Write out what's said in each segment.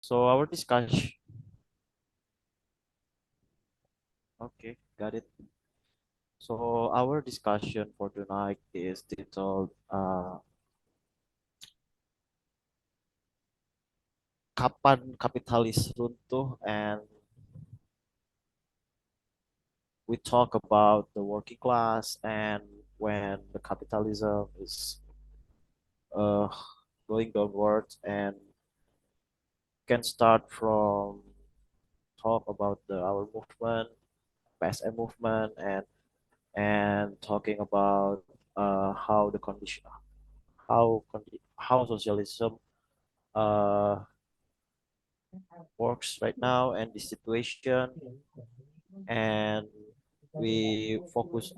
So our discussion, okay, got it. So our discussion for tonight is titled "Kapan Kapitalis Runtuh?" and we talk about the working class and when the capitalism is uh, going downwards, and can start from talk about our movement, PSM movement, and talking about how the condition, how socialism uh, works right now and the situation, and we focus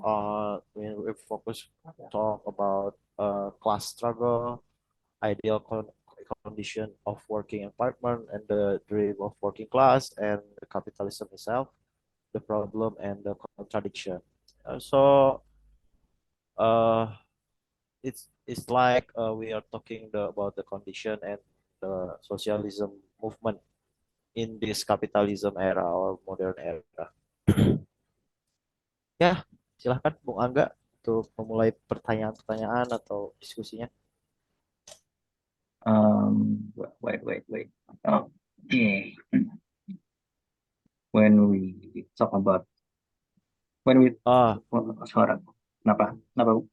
talk about class struggle, ideal condition of working environment, and the dream of working class, and the capitalism itself, the problem and the contradiction. So uh, it's like we are talking about the condition and the socialism movement in this capitalism era or modern era. Ya, silahkan Bung Angga untuk memulai pertanyaan-pertanyaan atau diskusinya. Wait. Okay. When we talk about when we Oh, suara, kenapa? Bu?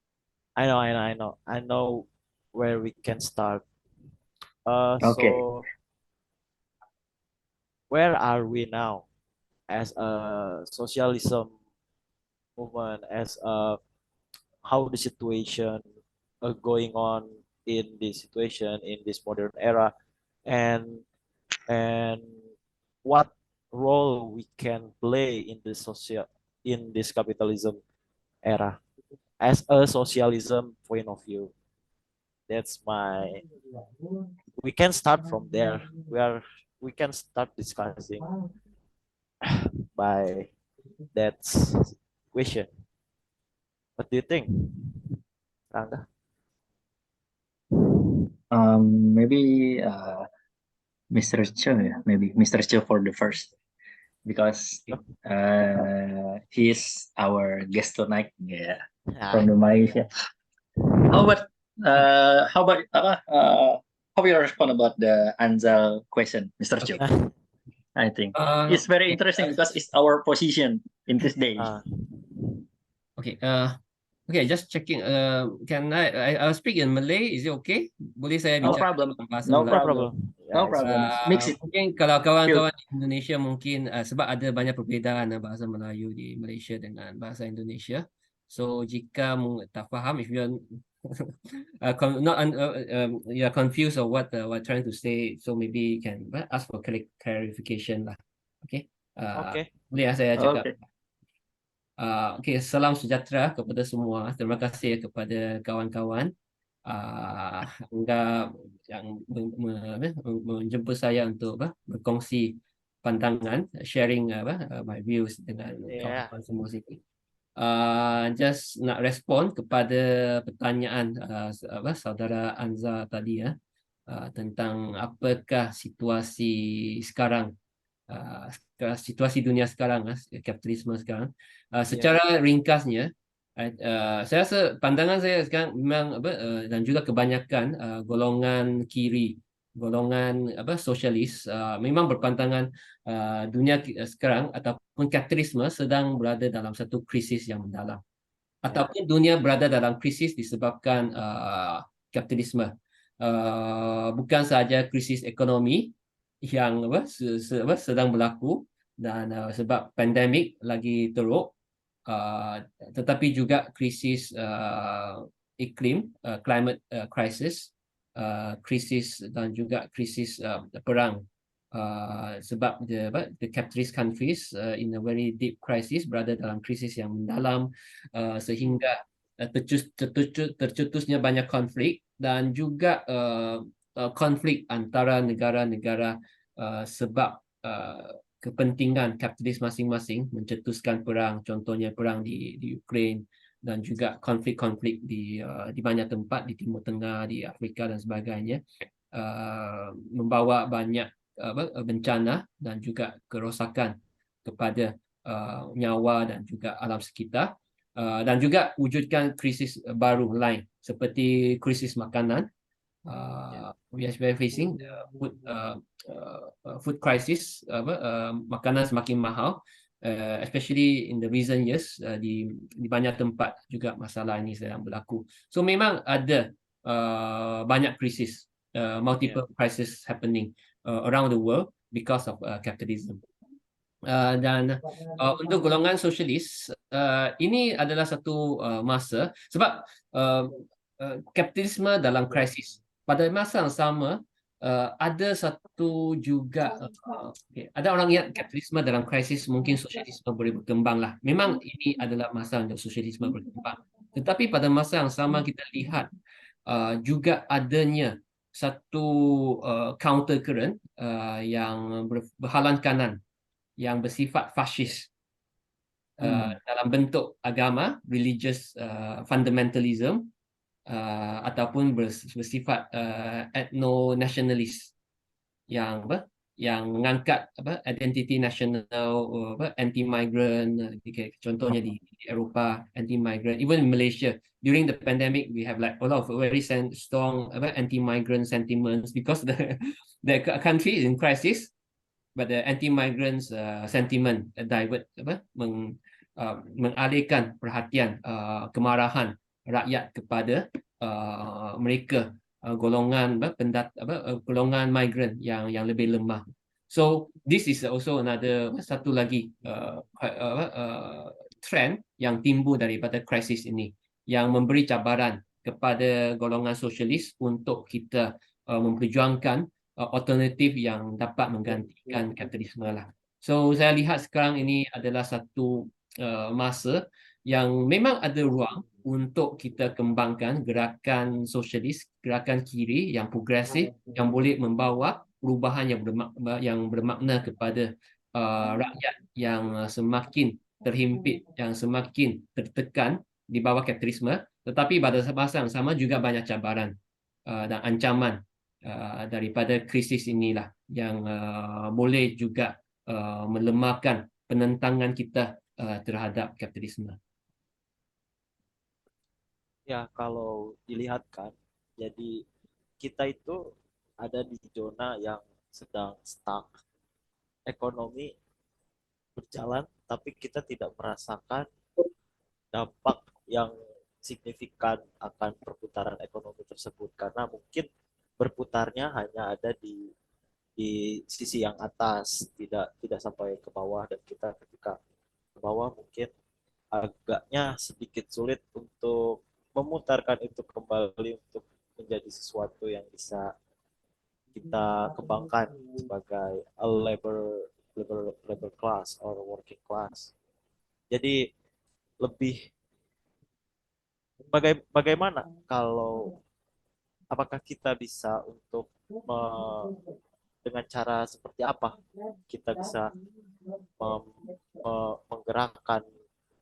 I know where we can start. Oke. So where are we now as a socialism movement, as how the situation going on in this situation in this modern era, and and what role we can play in the social in this capitalism era as a socialism point of view. That's my. We can start from there. We can start discussing by that question. What do you think, Rangga? Maybe Mr. Cho, yeah, maybe Mr. Cho for the first because he's our guest tonight, yeah, Ah, from the Malaysia. How about how you respond about the Anzal question, Mr. Cho? ah, I think Uh, it's very interesting because it's our position in this day. ah, okay. Okay. Just checking. Can I'll speak in Malay? Is it okay? Boleh saya No bicara problem. dalam bahasa No no Melayu? problem. problem. No Yeah, it's fine. problem. Mix it. Mungkin kalau Feel kawan-kawan di Indonesia mungkin sebab ada banyak perbezaan bahasa Melayu di Malaysia dengan bahasa Indonesia. So jika tak faham, if you're not you're confused of what trying to say, so maybe you can ask for clarification lah. Okay. Okay. Boleh saya cakap? okay. Okey, salam sejahtera kepada semua. Terima kasih kepada kawan-kawan Angga yang menjemput saya untuk berkongsi pandangan, sharing my views dengan Yeah. kawan-kawan semua sini. Just nak respon kepada pertanyaan saudara Anza tadi tentang apakah situasi sekarang, situasi dunia sekarang, kapitalisme sekarang. Yeah. Secara ringkasnya, saya rasa pandangan saya sekarang memang dan juga kebanyakan golongan kiri, golongan sosialis memang berpandangan dunia sekarang ataupun kapitalisme sedang berada dalam satu krisis yang mendalam, Yeah. ataupun dunia berada dalam krisis disebabkan kapitalisme. Bukan sahaja krisis ekonomi yang sedang berlaku dan sebab pandemik lagi teruk, tetapi juga krisis iklim, climate crisis, krisis dan juga krisis perang. Sebab the capitalist countries in a very deep crisis, berada dalam krisis yang mendalam, sehingga tercetusnya banyak konflik dan juga konflik antara negara-negara sebab kepentingan kapitalis masing-masing mencetuskan perang, contohnya perang di Ukraine, dan juga konflik-konflik di banyak tempat di Timur Tengah, di Afrika dan sebagainya, membawa banyak bencana dan juga kerosakan kepada nyawa dan juga alam sekitar, dan juga wujudkan krisis baru lain seperti krisis makanan. We are facing the food crisis, makanan semakin mahal, especially in the recent years. Di banyak tempat juga masalah ini sedang berlaku. So memang ada banyak krisis, multiple crisis happening around the world because of capitalism. Dan untuk golongan sosialis, ini adalah satu masa sebab kapitalisme dalam krisis. Pada masa yang sama, ada satu juga ada orang ingat kapitalisme dalam krisis, mungkin sosialisme boleh berkembang lah. Memang ini adalah masa untuk sosialisme berkembang. Tetapi pada masa yang sama kita lihat juga adanya satu counter current yang berhalan kanan, yang bersifat fasis dalam bentuk agama, religious fundamentalism, ataupun bersifat ethno-nationalis yang mengangkat identity national, anti-migrant, contohnya di Eropah, anti-migrant, even in Malaysia during the pandemic we have like a lot of very strong anti-migrant sentiments because the country is in crisis, but the anti-migrant sentiment divert mengalihkan perhatian kemarahan rakyat kepada mereka, golongan golongan migrant yang lebih lemah. So this is also another satu lagi trend yang timbul daripada krisis ini, yang memberi cabaran kepada golongan sosialis untuk kita memperjuangkan alternatif yang dapat menggantikan kapitalisme lah. So saya lihat sekarang ini adalah satu masa yang memang ada ruang untuk kita kembangkan gerakan sosialis, gerakan kiri yang progresif, yang boleh membawa perubahan yang bermakna kepada rakyat yang semakin terhimpit, yang semakin tertekan di bawah kapitalisme. Tetapi pada masa yang sama juga banyak cabaran dan ancaman daripada krisis inilah yang boleh juga melemahkan penentangan kita terhadap kapitalisme. Ya, kalau dilihat kan, jadi kita itu ada di zona yang sedang stuck. Ekonomi berjalan, tapi kita tidak merasakan dampak yang signifikan akan perputaran ekonomi tersebut, karena mungkin berputarnya hanya ada di sisi yang atas, tidak sampai ke bawah, dan kita ketika ke bawah mungkin agaknya sedikit sulit untuk memutarkan itu kembali untuk menjadi sesuatu yang bisa kita kembangkan sebagai a labor class or working class. Jadi lebih bagaimana kalau apakah kita bisa untuk dengan cara seperti apa kita bisa menggerakkan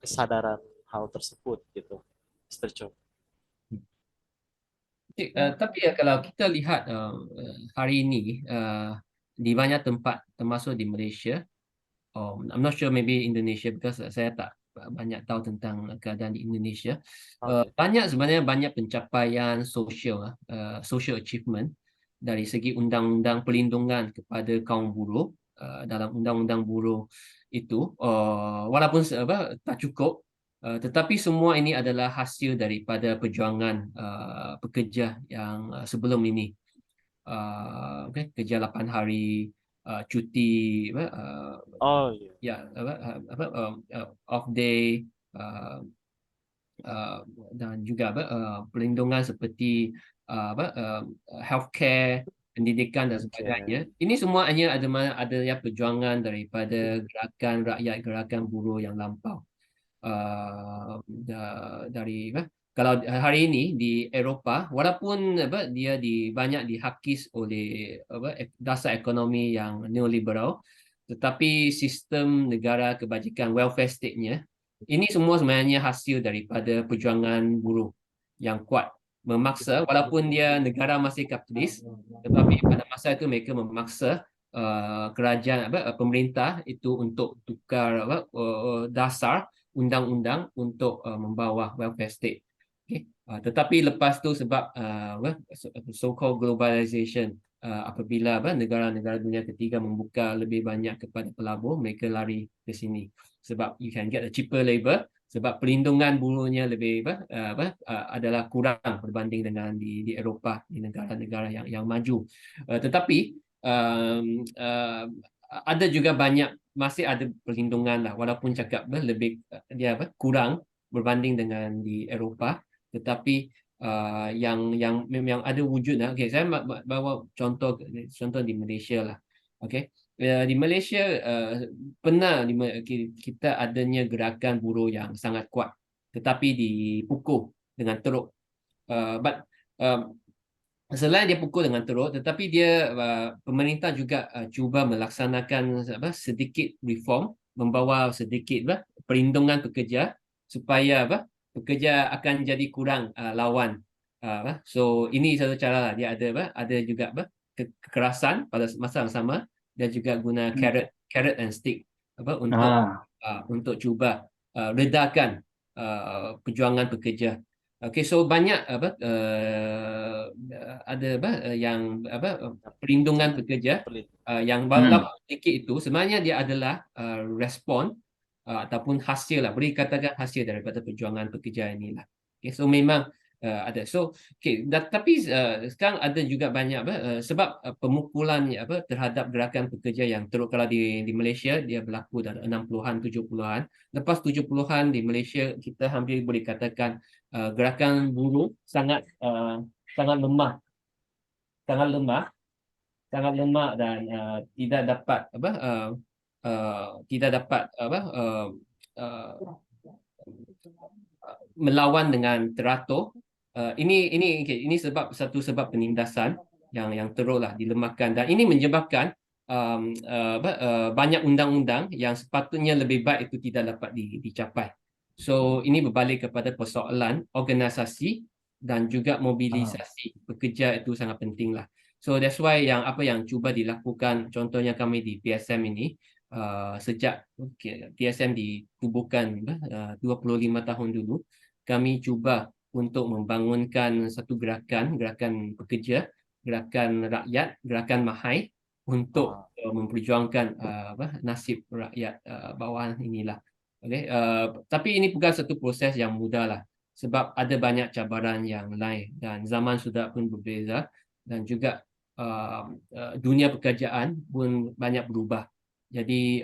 kesadaran hal tersebut gitu, Mr. Cho? Tapi kalau kita lihat hari ini di banyak tempat, termasuk di Malaysia, I'm not sure maybe Indonesia because saya tak banyak tahu tentang keadaan di Indonesia. Sebenarnya banyak pencapaian social achievement dari segi undang-undang perlindungan kepada kaum buruh. Dalam undang-undang buruh itu, walaupun tak cukup, tetapi semua ini adalah hasil daripada perjuangan pekerja yang sebelum ini. Kerja 8 hari, cuti, off day, dan juga perlindungan seperti healthcare, pendidikan dan sebagainya. Ini semua hanya ada perjuangan daripada gerakan rakyat, gerakan buruh yang lampau. Kalau hari ini di Eropah, walaupun dia banyak dihakis oleh dasar ekonomi yang neoliberal, tetapi sistem negara kebajikan welfare state-nya, ini semua sebenarnya hasil daripada perjuangan buruh yang kuat, memaksa, walaupun dia negara masih kapitalis, tetapi pada masa itu mereka memaksa kerajaan pemerintah itu untuk tukar dasar undang-undang untuk membawa welfare state. Okay. Tetapi lepas tu sebab so-called globalization, apabila negara-negara dunia ketiga membuka lebih banyak kepada pelabur, mereka lari ke sini sebab you can get a cheaper labor, sebab perlindungan buruhnya lebih adalah kurang berbanding dengan di Eropah, di negara-negara yang maju. Tetapi ada juga masih ada perlindungan lah, walaupun cakap lebih dia kurang berbanding dengan di Eropah, tetapi yang ada wujud lah. Okay, saya bawa contoh di Malaysia lah. Okay. Di Malaysia pernah kita adanya gerakan buruh yang sangat kuat, tetapi dipukul dengan teruk. But selain dia pukul dengan teruk, tetapi dia pemerintah juga cuba melaksanakan sedikit reform, membawa sedikit perlindungan pekerja supaya pekerja akan jadi kurang lawan. So ini satu cara lah. Dia ada juga kekerasan pada masa yang sama, dan juga guna carrot and stick untuk cuba redakan perjuangan pekerja. Okay, so banyak ada yang perlindungan pekerja yang walaupun sedikit itu sebenarnya dia adalah respon ataupun hasil lah, boleh katakan hasil daripada perjuangan pekerja inilah. Okay, so memang ada. So okay, tapi sekarang ada juga banyak sebab pemukulan terhadap gerakan pekerja yang teruk. Kalau di Malaysia dia berlaku dalam 60-an 70-an. Lepas 70-an di Malaysia kita hampir boleh katakan gerakan buruh sangat lemah dan tidak dapat melawan dengan teratur. Ini satu sebab penindasan yang teruk lah, dilemahkan, dan ini menyebabkan banyak undang-undang yang sepatutnya lebih baik itu tidak dapat dicapai. So ini berbalik kepada persoalan organisasi dan juga mobilisasi pekerja itu sangat penting lah. So that's why apa yang cuba dilakukan, contohnya kami di PSM ini, sejak PSM ditubuhkan 25 tahun dulu, kami cuba untuk membangunkan satu gerakan pekerja, gerakan rakyat, gerakan mahai untuk memperjuangkan nasib rakyat bawahan inilah. Okay. Tapi ini bukan satu proses yang mudah lah, sebab ada banyak cabaran yang lain dan zaman sudah pun berbeza, dan juga dunia pekerjaan pun banyak berubah. Jadi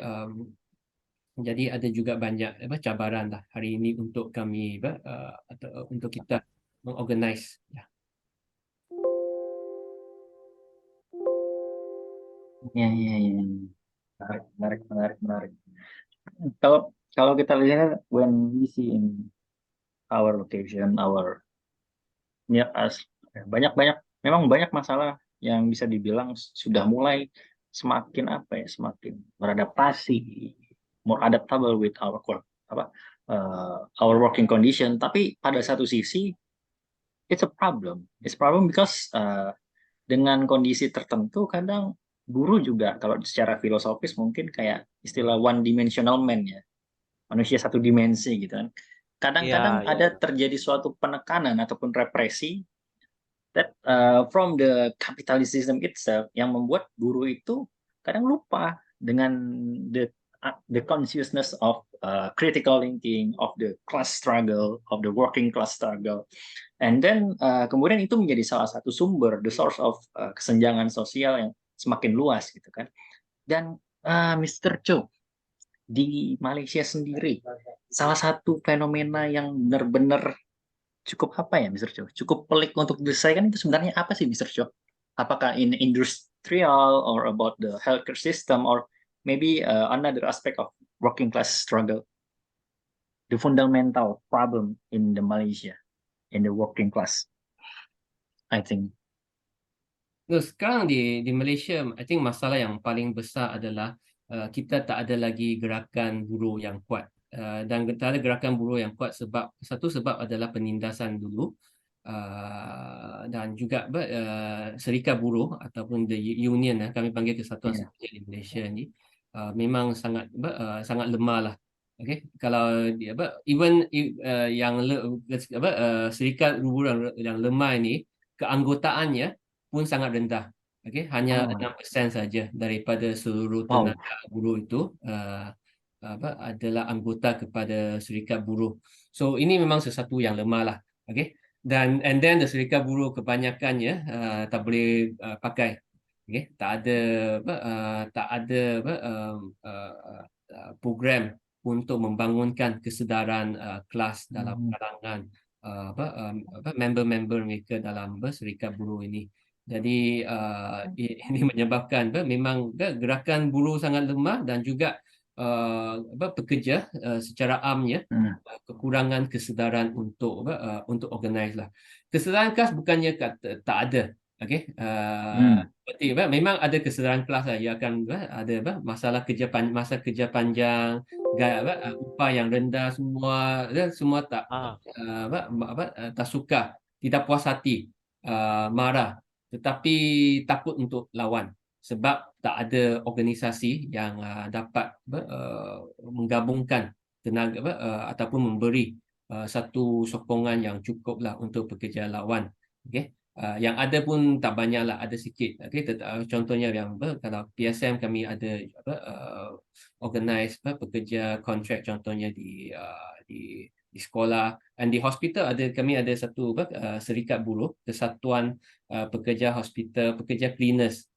ada juga banyak cabaran lah hari ini untuk kami atau untuk kita mengorganize. Ya. Menarik. Kalau kita lihat, when we see in our location, memang banyak masalah yang bisa dibilang sudah mulai semakin beradaptasi, more adaptable with our working condition. Tapi pada satu sisi it's a problem because dengan kondisi tertentu kadang guru juga, kalau secara filosofis mungkin kayak istilah one dimensional man ya, manusia satu dimensi gitu kan. Kadang-kadang ada terjadi suatu penekanan ataupun represi that from the capitalist system itself yang membuat guru itu kadang lupa dengan the consciousness of critical thinking, of the class struggle, of the working class struggle, and then kemudian itu menjadi salah satu sumber, the source of kesenjangan sosial yang semakin luas gitu kan. Dan Mr. Cho, di Malaysia sendiri salah satu fenomena yang benar-benar cukup Mr. Cho? Cukup pelik untuk diselesaikan itu sebenarnya apa sih, Mr. Cho? Apakah in industrial or about the healthcare system or maybe another aspect of working class struggle? The fundamental problem in the Malaysia, in the working class, I think. Sekarang di Malaysia, I think masalah yang paling besar adalah kita tak ada lagi gerakan buruh yang kuat. Dan tak ada gerakan buruh yang kuat sebab adalah penindasan dulu. dan juga serikat buruh ataupun the union, kami panggil Kesatuan Iya. Serikat di Malaysia ni, memang sangat lemah lah. Okay, kalau even serikat buruh yang lemah ini, keanggotaannya pun sangat rendah. Okay, hanya 6% saja daripada seluruh Wow. tenaga buruh itu adalah anggota kepada serikat buruh. So ini memang sesuatu yang lemah lah. Okay, and then the serikat buruh kebanyakannya tak boleh pakai. Okay, tak ada program untuk membangunkan kesedaran kelas dalam kalangan member-member mereka dalam serikat buruh ini. Jadi ini menyebabkan memang gerakan buruh sangat lemah, dan juga pekerja secara amnya kekurangan kesedaran untuk organize lah. Kesedaran kelas bukannya tak ada. Okey, seperti memang ada kesedaran kelas lah. Ia akan ada masalah masa kerja panjang, upah yang rendah, semua tak tak suka, tidak puas hati, marah, tetapi takut untuk lawan sebab tak ada organisasi yang dapat menggabungkan tenaga ataupun memberi satu sokongan yang cukup lah untuk pekerja lawan. Okay. Yang ada pun tak banyak lah, ada sikit. Okay. Contohnya yang kalau PSM kami ada organize pekerja kontrak, contohnya di sekolah, dan di hospital kami ada satu serikat buruh, Kesatuan Pekerja Hospital, pekerja cleaners,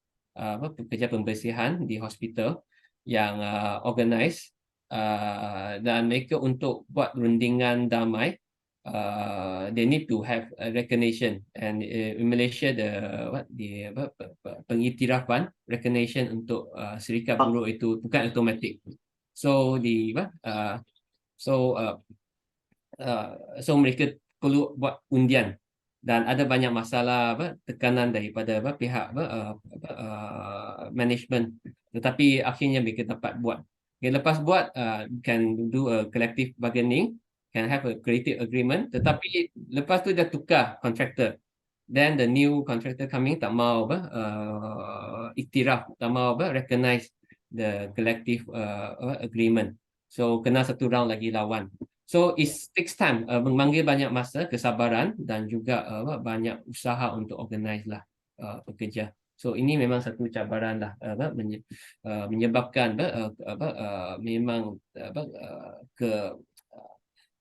pekerja pembersihan di hospital yang organize, dan mereka untuk buat rundingan damai, they need to have a recognition, and in Malaysia pengiktirafan recognition untuk serikat buruh itu bukan automatik. So so mereka perlu buat undian, dan ada banyak masalah tekanan daripada pihak management, tetapi akhirnya mereka dapat buat. Okay, lepas buat can do a collective bargaining, can have a creative agreement, tetapi lepas tu dia tukar contractor, then the new contractor coming tak mau iktiraf, tak mau recognize the collective agreement, so kena satu round lagi lawan. So it takes time, memanggil banyak masa, kesabaran, dan juga banyak usaha untuk organize lah pekerja. So ini memang satu cabaran lah, menyebabkan memang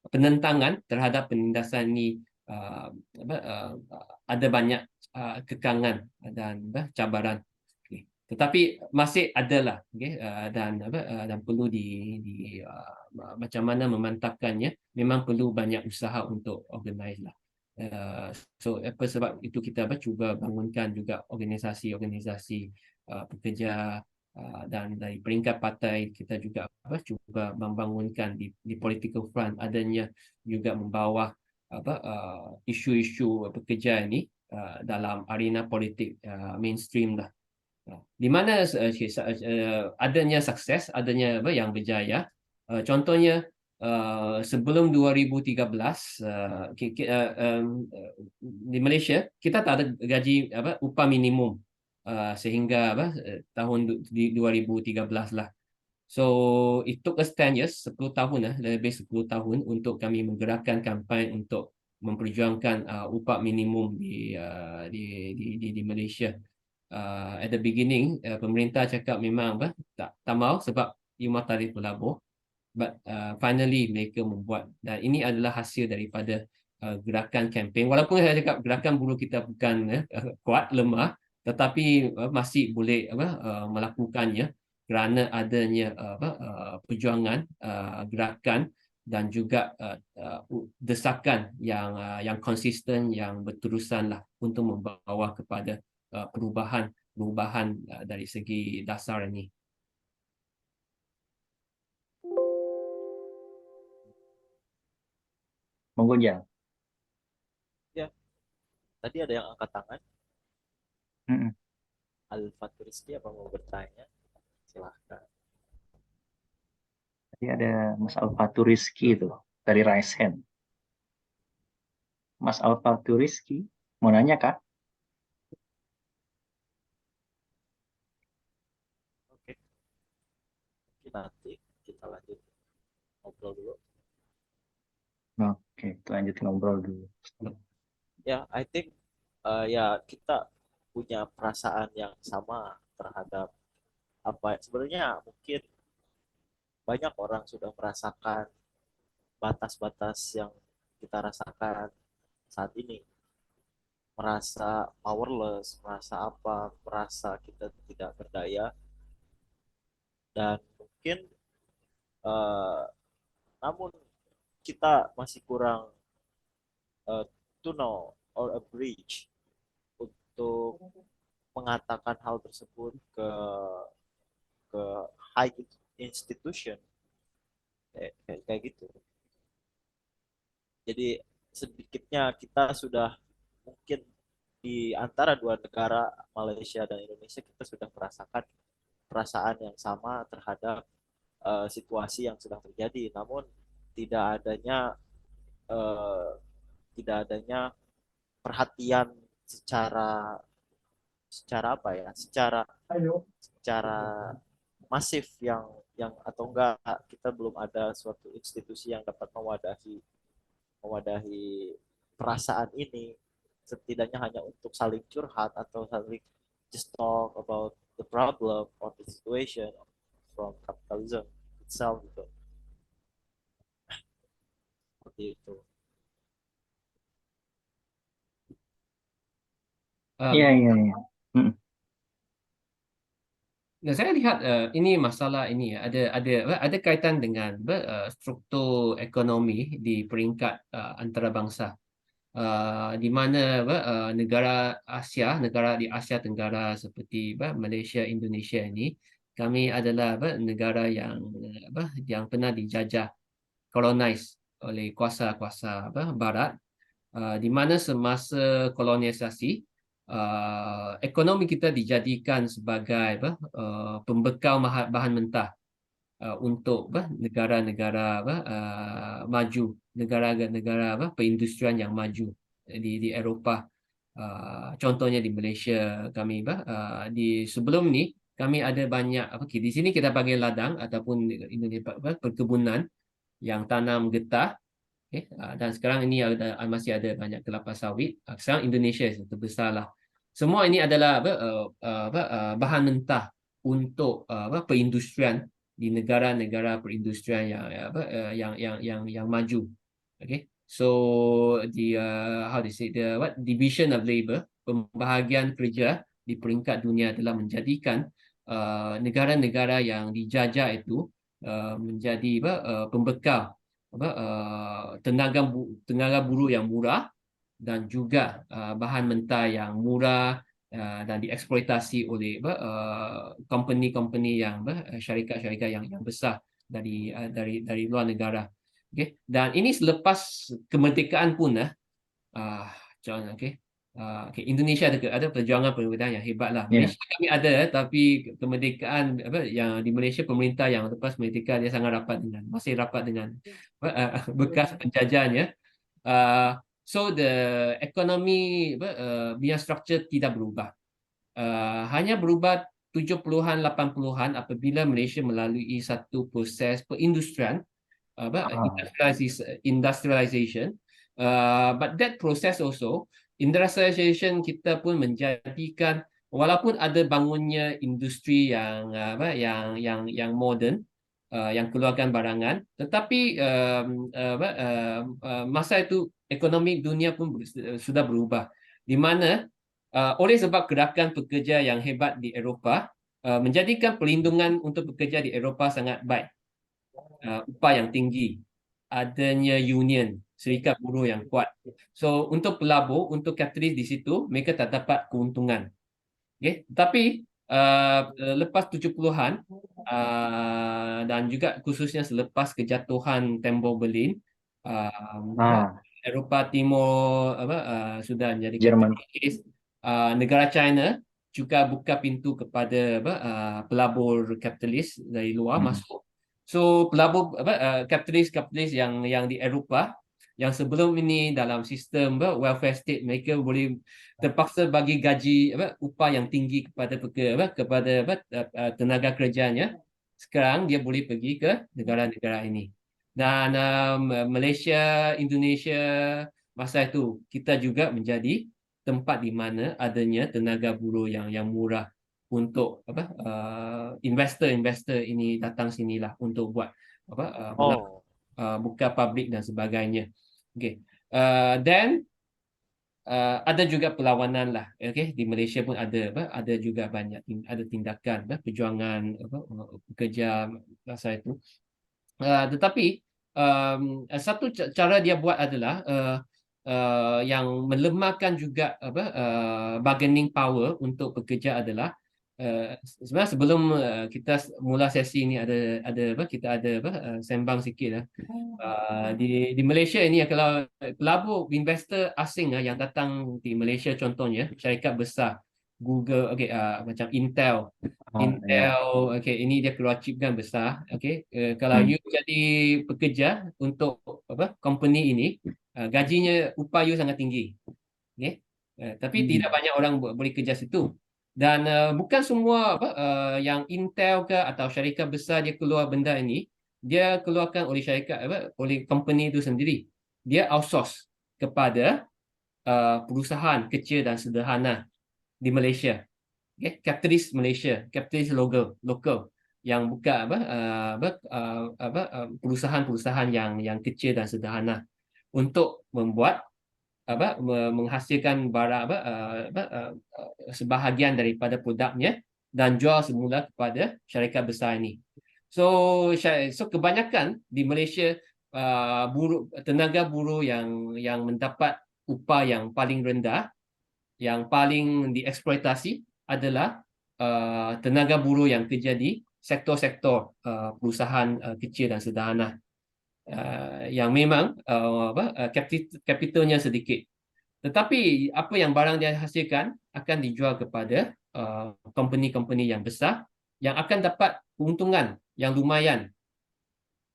penentangan terhadap penindasan ini, ada banyak kekangan dan cabaran. Okay. Tetapi masih adalah, okay, dan perlu macam mana memantapkannya, memang perlu banyak usaha untuk organize lah. So sebab itu kita cuba bangunkan juga organisasi-organisasi pekerja, dan dari peringkat partai kita juga cuba membangunkan di political front, adanya juga membawa isu-isu pekerja ini dalam arena politik mainstream lah. Di mana adanya sukses, adanya yang berjaya. Contohnya sebelum 2013 di Malaysia kita tak ada gaji upah minimum sehingga tahun 2013 lah. So it took us 10 years, 10 tahun lebih 10 tahun untuk kami menggerakkan kampanye untuk memperjuangkan upah minimum di Malaysia. At the beginning, pemerintah cakap memang tak mau sebab iuman tarikh berlabuh, but finally mereka membuat, dan ini adalah hasil daripada gerakan kempen. Walaupun saya cakap gerakan buruh kita bukan kuat, lemah, tetapi masih boleh melakukannya kerana adanya perjuangan, gerakan, dan juga desakan yang konsisten, yang berterusan lah untuk membawa kepada perubahan dari segi dasar ini. Monggo ya. Ya, tadi ada yang angkat tangan. Al-Fatur Rizky, apa mau bertanya? Silahkan. Tadi ada Mas Al-Fatur Rizky itu dari Raise Hand. Mas Alfa Turiski. Mau nanya Kak? Oke, mungkin nanti kita lanjut ngobrol dulu. Oke, lanjut ngobrol dulu. Ya, I think ya kita punya perasaan yang sama terhadap apa sebenarnya mungkin banyak orang sudah merasakan batas-batas yang kita rasakan saat ini, merasa powerless, merasa apa, merasa kita tidak berdaya, dan mungkin eh, namun kita masih kurang eh, to know or a bridge untuk mengatakan hal tersebut ke high institution kayak gitu. Jadi sedikitnya kita sudah mungkin di antara dua negara Malaysia dan Indonesia kita sudah merasakan perasaan yang sama terhadap situasi yang sedang terjadi. Namun tidak adanya eh, tidak adanya perhatian secara secara apa ya? Secara masif yang atau enggak kita belum ada suatu institusi yang dapat mewadahi perasaan ini, setidaknya hanya untuk saling curhat atau saling just talk about the problem or the situation from capitalism itself gitu, seperti itu. Iya, iya, iya. Mm. Nah, saya lihat ini masalah ini ya ada kaitan dengan struktur ekonomi di peringkat antarabangsa. Di mana negara negara di Asia Tenggara seperti Malaysia, Indonesia ini, kami adalah negara yang pernah dijajah, colonized oleh kuasa-kuasa Barat, di mana semasa kolonialisasi ekonomi kita dijadikan sebagai pembekal bahan mentah untuk negara-negara maju, negara-negara perindustrian yang maju di Eropah. Contohnya di Malaysia kami di sebelum ni kami ada banyak di sini kita panggil ladang ataupun Indonesia perkebunan yang tanam getah. Okay. Dan sekarang ini masih ada banyak kelapa sawit. Sekarang Indonesia terbesar lah. Semua ini adalah bahan mentah untuk perindustrian di negara-negara perindustrian yang maju. Okay. So how to say division of labor, pembahagian kerja di peringkat dunia telah menjadikan negara-negara yang dijajah itu menjadi pembekal tenaga buruh yang murah dan juga bahan mentah yang murah dan dieksploitasi oleh company-company yang syarikat-syarikat yang besar dari luar negara. Okay. Dan ini selepas kemerdekaan pun okay. Okay. Indonesia ada perjuangan kemerdekaan yang hebat lah. Yeah. Malaysia kami ada, tapi kemerdekaan yang di Malaysia pemerintah yang lepas merdeka dia sangat masih rapat dengan bekas penjajahannya. So the economy punya structure tidak berubah. Hanya berubah 70-an 80-an apabila Malaysia melalui satu proses perindustrian industrialization. But that process also, industrialization kita pun menjadikan walaupun ada bangunnya industri yang moden, yang keluarkan barangan, tetapi masa itu ekonomi dunia pun sudah berubah, di mana oleh sebab gerakan pekerja yang hebat di Eropah menjadikan perlindungan untuk pekerja di Eropah sangat baik. Upah yang tinggi, adanya union, serikat buruh yang kuat. So untuk pelabur, untuk kapitalis di situ, mereka tak dapat keuntungan. Okay? Tetapi lepas 70-an dan juga khususnya selepas kejatuhan tembok Berlin, Eropah Timur sudah menjadi kapitalis. Negara China juga buka pintu kepada pelabur kapitalis dari luar masuk. So pelabur kapitalis yang di Eropah Yang sebelum ini dalam sistem welfare state, mereka boleh terpaksa bagi gaji upah yang tinggi kepada tenaga kerjanya. Sekarang dia boleh pergi ke negara-negara ini. Dan Malaysia, Indonesia masa itu kita juga menjadi tempat di mana adanya tenaga buruh yang murah untuk investor-investor ini datang sinilah untuk buat Oh, buka pabrik dan sebagainya. Okay. Then ada juga perlawanan lah. Okay. Di Malaysia pun ada juga banyak ada tindakan perjuangan pekerja masa itu. Tetapi satu cara dia buat adalah yang melemahkan juga bargaining power untuk pekerja adalah sebenarnya sebelum kita mula sesi ini kita ada sembang sikit lah. Di Malaysia ini kalau pelabur investor asing yang datang di Malaysia contohnya syarikat besar Google, macam Intel. Okay, ini dia keluar chip kan besar. Okay, kalau you jadi pekerja untuk company ini, gajinya upah you sangat tinggi. Okay, tapi tidak banyak orang boleh kerja situ. Dan bukan semua yang Intel ke atau syarikat besar dia keluar benda ini, dia keluarkan oleh syarikat oleh company itu sendiri. Dia outsource kepada perusahaan kecil dan sederhana di Malaysia. Okay, kapitalis Malaysia, kapitalis lokal yang buka perusahaan-perusahaan yang kecil dan sederhana untuk membuat menghasilkan barang sebahagian daripada produknya dan jual semula kepada syarikat besar ini. So kebanyakan di Malaysia tenaga buruh yang mendapat upah yang paling rendah, yang paling dieksploitasi adalah tenaga buruh yang kerja di sektor-sektor perusahaan kecil dan sederhana yang memang kapitalnya sedikit. Tetapi apa yang barang dia hasilkan akan dijual kepada company-company yang besar yang akan dapat keuntungan yang lumayan.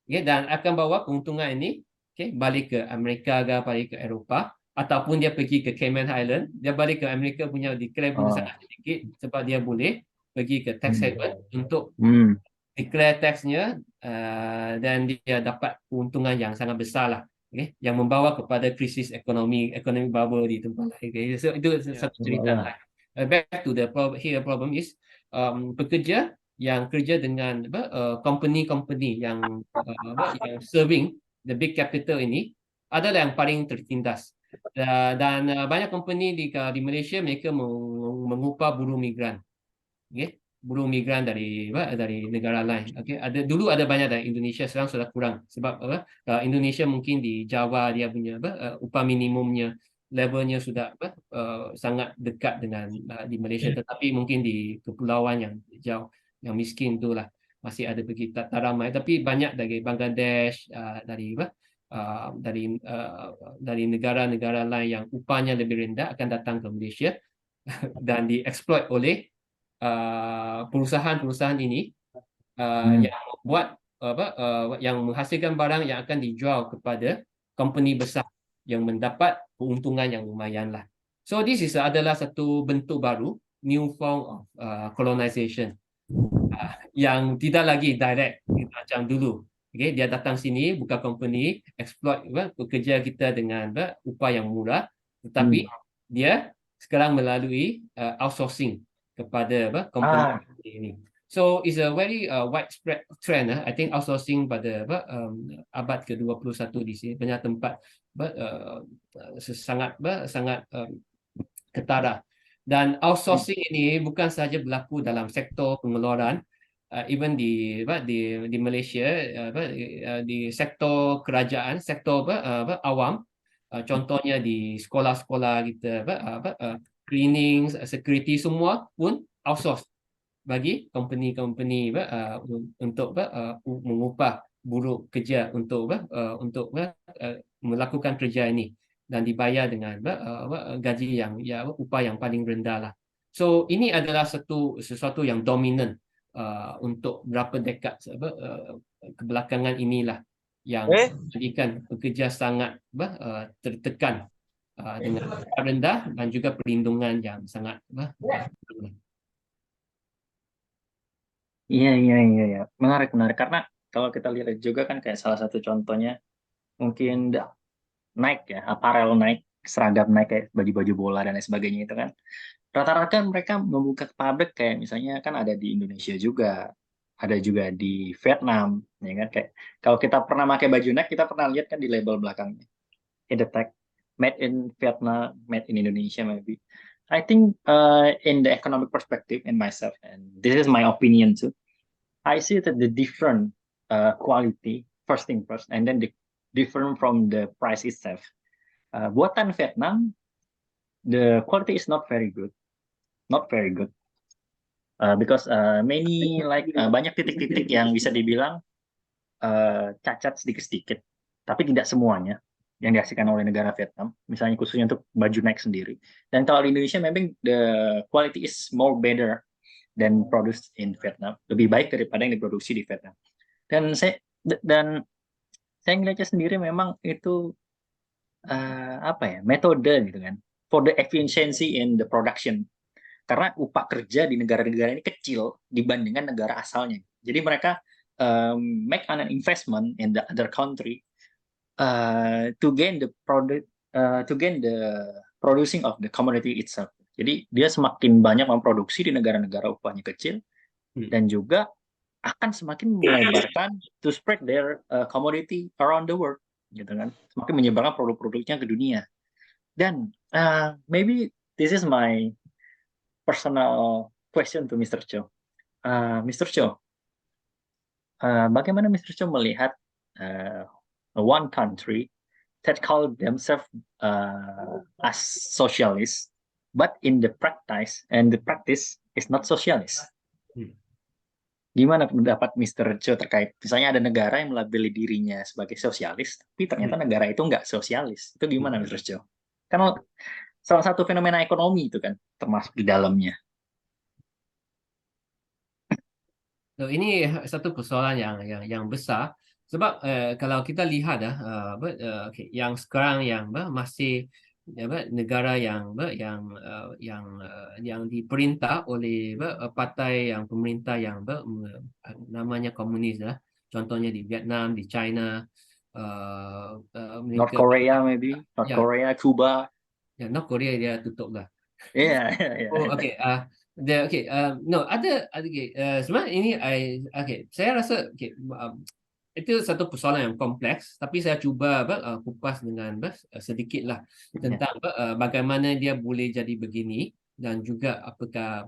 Okay, dan akan bawa keuntungan ini balik ke Amerika ke balik ke Eropah, ataupun dia pergi ke Cayman Island, dia balik ke Amerika punya declare pun sangat sedikit sebab dia boleh pergi ke tax haven untuk declare taxnya dan dia dapat keuntungan yang sangat besar lah. Okay, yang membawa kepada krisis ekonomi bubble di tempat lain. Okay, so itu satu cerita lain. Back to the problem is pekerja yang kerja dengan company yang serving the big capital ini adalah yang paling tertindas. Dan banyak company di Malaysia mereka mengupah buruh migran. Okay? Buruh migran dari negara lain. Okay? Dulu ada banyak dari Indonesia, sekarang sudah kurang sebab Indonesia mungkin di Java dia punya upah minimumnya levelnya sudah sangat dekat dengan di Malaysia, tetapi mungkin di kepulauan yang jauh yang miskin itulah masih ada pergi tak ramai, tapi banyak dari Bangladesh dari negara-negara lain yang upahnya lebih rendah akan datang ke Malaysia dan dieksploit oleh perusahaan-perusahaan ini yang membuat yang menghasilkan barang yang akan dijual kepada company besar yang mendapat keuntungan yang lumayan lah. So this adalah satu bentuk baru, new form of colonization yang tidak lagi direct macam dulu. Okay, dia datang sini buka company, exploit pekerja kita dengan upah yang murah, tetapi dia sekarang melalui outsourcing kepada company ini. So it's a very widespread trend. I think outsourcing pada abad ke-21 di sini banyak tempat sangat ketara. Dan outsourcing ini bukan sahaja berlaku dalam sektor pengeluaran, even di Malaysia, di sektor kerajaan, sektor awam, contohnya di sekolah-sekolah kita, cleaning, security, semua pun outsource bagi company-company untuk mengupah buruh kerja untuk melakukan kerja ini dan dibayar dengan gaji upah yang paling rendah lah. So ini adalah sesuatu yang dominan untuk berapa dekad kebelakangan inilah yang menjadikan pekerja sangat tertekan dengan upah rendah dan juga perlindungan yang sangat rendah. Iya, iya, iya, iya. Menarik, menarik. Karena kalau kita lihat juga kan kayak salah satu contohnya mungkin Nike ya, apparel Nike, seragam Nike kayak baju-baju bola dan lain sebagainya itu kan. Rata-rata kan mereka membuka pabrik kayak misalnya kan ada di Indonesia juga, ada juga di Vietnam, ya kan? Kayak kalau kita pernah pakai baju Nike, kita pernah lihat kan di label belakangnya, in the tag, made in Vietnam, made in Indonesia maybe. I think in the economic perspective in myself, and this is my opinion too. I see that the different quality first thing first, and then the different from the price itself. Buatan Vietnam, the quality is not very good, not very good. Because many like banyak titik-titik yang bisa dibilang cacat sedikit-sedikit, tapi tidak semuanya yang dihasilkan oleh negara Vietnam, misalnya khususnya untuk baju Nike sendiri. Dan kalau di Indonesia memang the quality is more better than produced in Vietnam, lebih baik daripada yang diproduksi di Vietnam. Dan saya ngeliatnya sendiri memang itu apa ya, metode gitu kan, for the efficiency in the production. Karena upah kerja di negara-negara ini kecil dibandingkan negara asalnya. Jadi mereka make an investment in the other country to gain the product, to gain the producing of the commodity itself. Jadi dia semakin banyak memproduksi di negara-negara upahnya kecil dan juga akan semakin melebarkan to spread their commodity around the world, gitu kan? Semakin menyebarkan produk-produknya ke dunia. Dan maybe this is my personal question to Mr. Cho. Mr. Cho, bagaimana Mr. Cho melihat one country that call themselves as socialist, but in the practice is not socialist? Gimana pendapat Mr. Cho terkait misalnya ada negara yang melabeli dirinya sebagai sosialis, tapi ternyata negara itu nggak sosialis. Itu gimana Mr. Cho? Karena salah satu fenomena ekonomi itu kan termasuk di dalamnya. So, ini satu persoalan yang besar sebab kalau kita lihat yang sekarang yang masih negara yang diperintah oleh partai yang pemerintah yang namanya komunis lah. Contohnya di Vietnam, di China, North Korea maybe, North Korea, Cuba. Ya, North Korea dia tutup lah. Iya. Oh, okay. No, ada sebenarnya ini saya rasa itu satu persoalan yang kompleks, tapi saya cuba kupas dengan sedikit lah tentang bagaimana dia boleh jadi begini dan juga apakah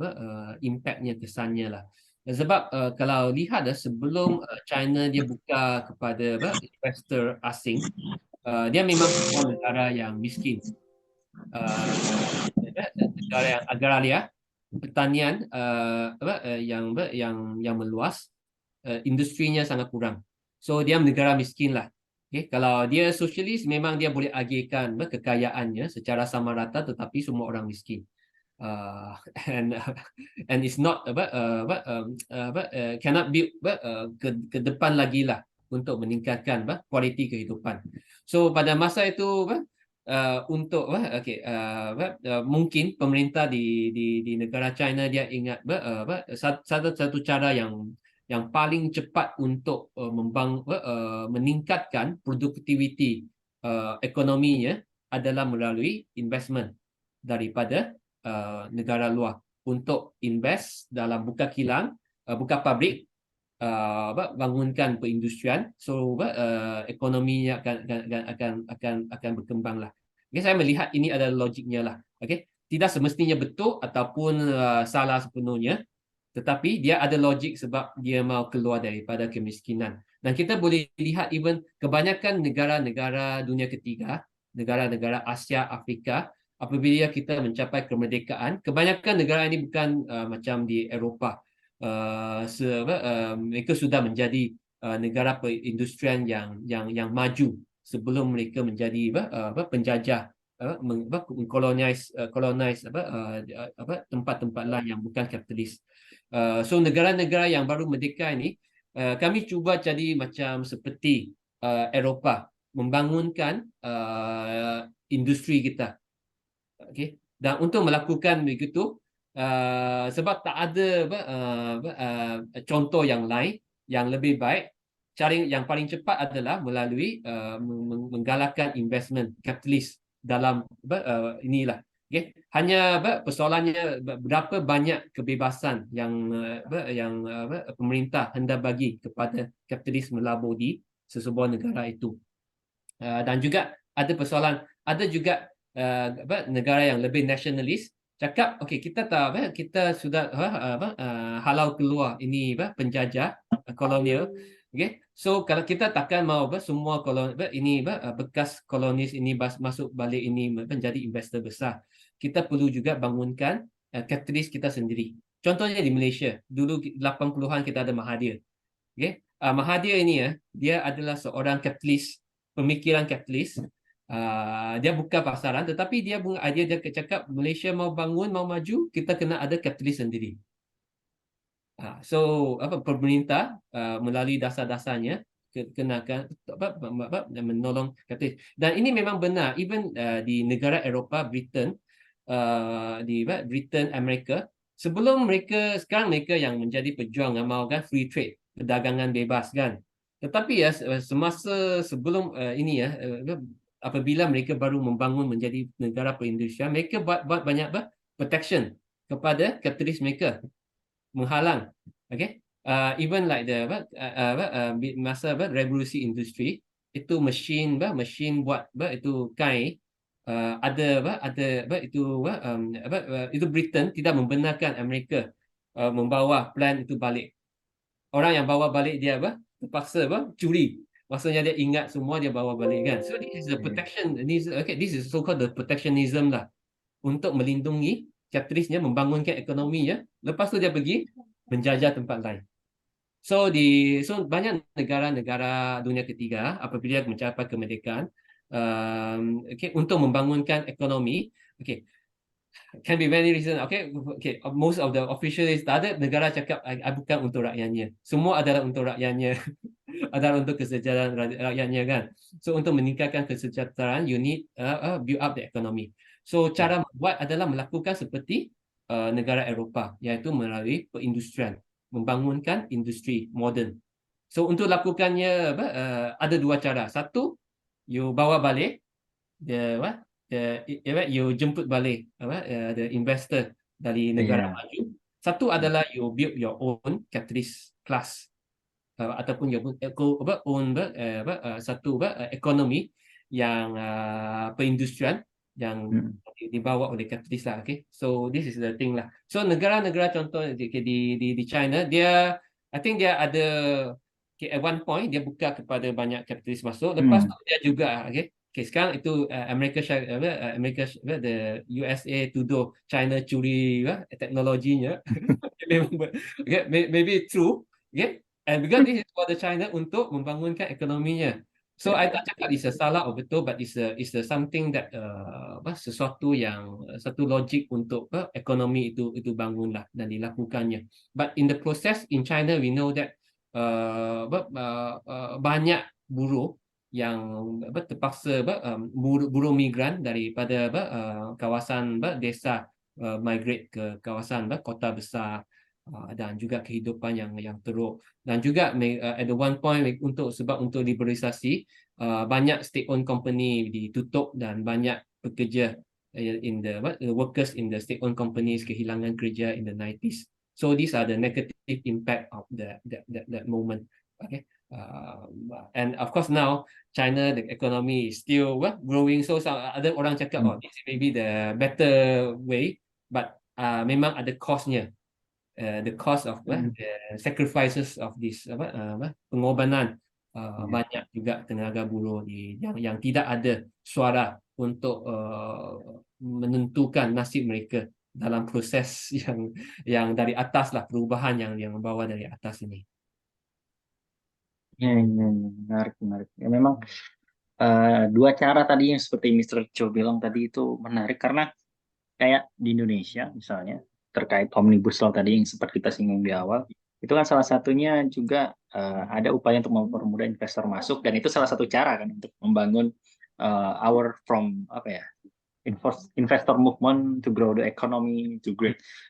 impactnya, kesannya lah. Sebab kalau lihat sebelum China dia buka kepada investor asing, dia memang negara yang miskin, negara yang agraria, pertanian yang meluas, industrinya sangat kurang. So dia negara miskin lah. Okay? Kalau dia sosialis memang dia boleh agihkan kekayaannya secara sama rata, tetapi semua orang miskin. And it's not cannot build ke depan lagi lah untuk meningkatkan kualiti kehidupan. So pada masa itu untuk mungkin pemerintah di negara China dia ingat satu cara yang paling cepat untuk meningkatkan produktiviti ekonominya adalah melalui investment daripada negara luar untuk invest dalam buka kilang, buka pabrik, bangunkan perindustrian, so ekonominya akan berkembang lah. Okay, saya melihat ini adalah logiknya lah. Okay, tidak semestinya betul ataupun salah sepenuhnya, tetapi dia ada logik sebab dia mau keluar daripada kemiskinan. Dan kita boleh lihat even kebanyakan negara-negara dunia ketiga, negara-negara Asia, Afrika, apabila kita mencapai kemerdekaan, kebanyakan negara ini bukan macam di Eropah. Mereka sudah menjadi negara perindustrian yang maju sebelum mereka menjadi penjajah, colonize tempat-tempat lain yang bukan kapitalis. So negara-negara yang baru merdeka ini, kami cuba jadi macam seperti Eropah membangunkan industri kita. Okay. Dan untuk melakukan begitu, sebab tak ada contoh yang lain yang lebih baik, cara yang paling cepat adalah melalui menggalakkan investment kapitalis dalam inilah. Okay. Hanya persoalannya berapa banyak kebebasan yang pemerintah hendak bagi kepada kapitalis melabur di sesebuah negara itu. Dan juga ada persoalan, ada juga negara yang lebih nasionalis cakap, okey, kita tak kita sudah halau keluar ini penjajah kolonial. Okay. So kalau kita takkan mau semua ini bekas kolonis ini masuk balik ini menjadi investor besar, kita perlu juga bangunkan kapitalis kita sendiri. Contohnya di Malaysia, dulu 80-an kita ada Mahathir. Okay. Mahathir ini dia adalah seorang kapitalis, pemikiran kapitalis. Dia buka pasaran, tetapi dia cakap Malaysia mau bangun, mau maju, kita kena ada kapitalis sendiri. So pemerintah melalui dasar-dasarnya kenakan menolong kapitalis. Dan ini memang benar, even di negara Eropah, Britain, di Britain, Amerika, sebelum mereka, sekarang mereka yang menjadi pejuang yang mahu kan free trade, perdagangan bebas kan. Tetapi semasa sebelum ini apabila mereka baru membangun menjadi negara perindustrian, mereka buat banyak protection kepada kapitalis mereka, menghalang. Okay. Even like the masa revolusi industri, itu mesin buat itu kain, itu Britain tidak membenarkan Amerika membawa plan itu balik. Orang yang bawa balik dia terpaksa curi. Maksudnya dia ingat semua, dia bawa balik kan. So this is the protection. This is so called the protectionism lah, untuk melindungi kapitalisnya, membangunkan ekonominya. Lepas tu dia pergi menjajah tempat lain. So banyak negara-negara dunia ketiga apabila mencapai kemerdekaan, untuk membangunkan ekonomi, can be many reasons. Most of the officials, tak ada negara cakap bukan untuk rakyatnya. Semua adalah untuk rakyatnya. Adalah untuk kesejahteraan rakyatnya kan. So untuk meningkatkan kesejahteraan, you need build up the economy. So cara membuat adalah melakukan seperti negara Eropah, iaitu melalui perindustrian, membangunkan industri moden. So untuk lakukannya ada dua cara. Satu, you bawa balik you jemput balik the investor dari negara maju. Satu adalah you build your own capitalist class, ataupun your own satu ekonomi yang perindustrian yang dibawa oleh kapitalis lah. Okay, so this is the thing lah. So negara-negara contoh di China, I think dia ada at one point dia buka kepada banyak kapitalis masuk. Lepas tu dia juga sekarang itu Amerika the USA tuduh China curi teknologinya. Maybe true. And because this is for the China untuk membangunkan ekonominya. So I tak cakap it's a salah or betul, but it's something that sesuatu yang satu logik untuk ekonomi itu bangunlah dan dilakukannya. But in the process in China we know that banyak buruh yang terpaksa buruh migran daripada kawasan desa migrate ke kawasan kota besar, dan juga kehidupan yang teruk. Dan juga at the one point untuk liberalisasi, banyak state owned company ditutup dan banyak pekerja in the workers in the state owned companies kehilangan kerja in the 90s. So these are the negative impact of that moment. Okay. And of course now China, the economy is still growing. So ada orang cakap this may be the better way, but memang ada cost-nya. The cost of the sacrifices of this pengorbanan banyak juga tenaga buruh yang tidak ada suara untuk menentukan nasib mereka dalam proses yang dari atas lah, perubahan yang membawa dari atas ini. Menarik. Ya, memang dua cara tadi yang seperti Mr. Cho bilang tadi itu menarik, karena kayak di Indonesia misalnya terkait Omnibus Law tadi yang sempat kita singgung di awal, Itu kan salah satunya juga ada upaya untuk mempermudah investor masuk, dan itu salah satu cara kan untuk membangun our from apa ya, investor movement to grow the economy, to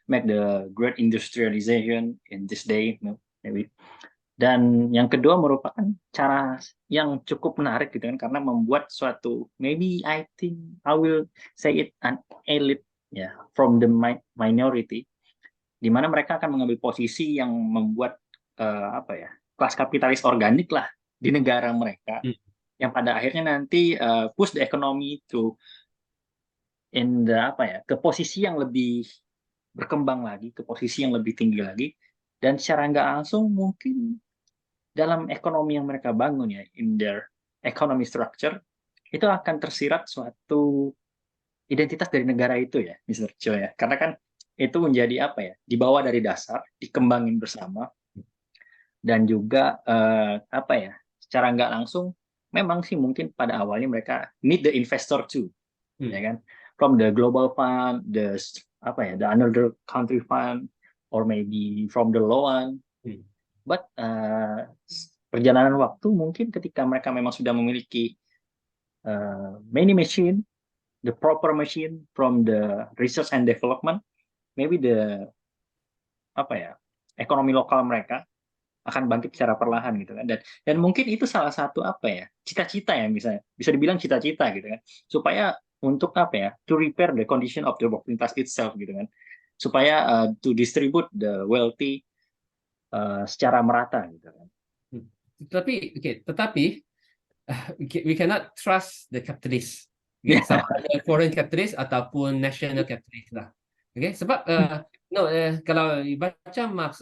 make the great industrialization in this day, maybe. Dan yang kedua merupakan cara yang cukup menarik gitu kan, karena membuat suatu, maybe I think I will say it, an elite ya, from the minority, di mana mereka akan mengambil posisi yang membuat apa ya, kelas kapitalis organik lah di negara mereka, yang pada akhirnya nanti push the economy to in the apa ya, ke posisi yang lebih berkembang lagi, ke posisi yang lebih tinggi lagi, dan secara nggak langsung mungkin dalam ekonomi yang mereka bangun ya, in their economy structure, itu akan tersirat suatu identitas dari negara itu ya, Mr. Cho ya. Karena kan itu menjadi apa ya, dibawa dari dasar, dikembangin bersama, dan juga apa ya, secara nggak langsung, memang sih mungkin pada awalnya mereka need the investor too, ya kan, from the global fund, the apa ya, the another country fund, or maybe from the loan. But perjalanan waktu mungkin ketika mereka memang sudah memiliki many machine, the proper machine from the research and development, maybe the apa ya, ekonomi lokal mereka akan bangkit secara perlahan gitu kan. Dan mungkin itu salah satu apa ya, cita-cita ya, misalnya bisa dibilang cita-cita gitu kan, supaya untuk apa ya, to repair the condition of the working class itself gitu kan, supaya to distribute the wealthy secara merata gitu kan. Tetapi we cannot trust the capitalist. Okay? Sama ada foreign capitalist ataupun national capitalist lah. Okay? Sebab kalau baca Marx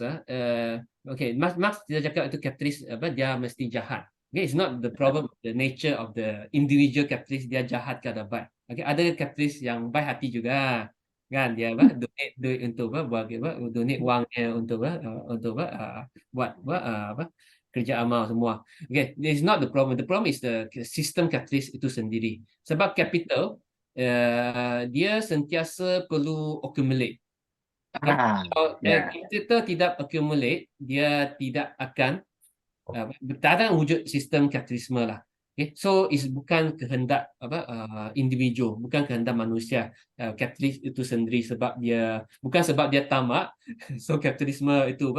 Marx dia cakap itu kapitalis dia mesti jahat. Okay? It's not the problem of the nature of the individual capitalist, dia jahat ke ada baik. Okay? Ada kapitalis yang baik hati juga. Kan dia donate duit untuk donate wangnya untuk buat kerja amal semua. Okay, this is not the problem. The problem is the system capitalist itu sendiri. Sebab capital dia sentiasa perlu accumulate. Kalau capital tidak accumulate, dia tidak akan tak ada wujud sistem kapitalisme lah. Okay, so bukan kehendak individu, bukan kehendak manusia kapitalis itu sendiri, bukan sebab dia tamak. So kapitalisme itu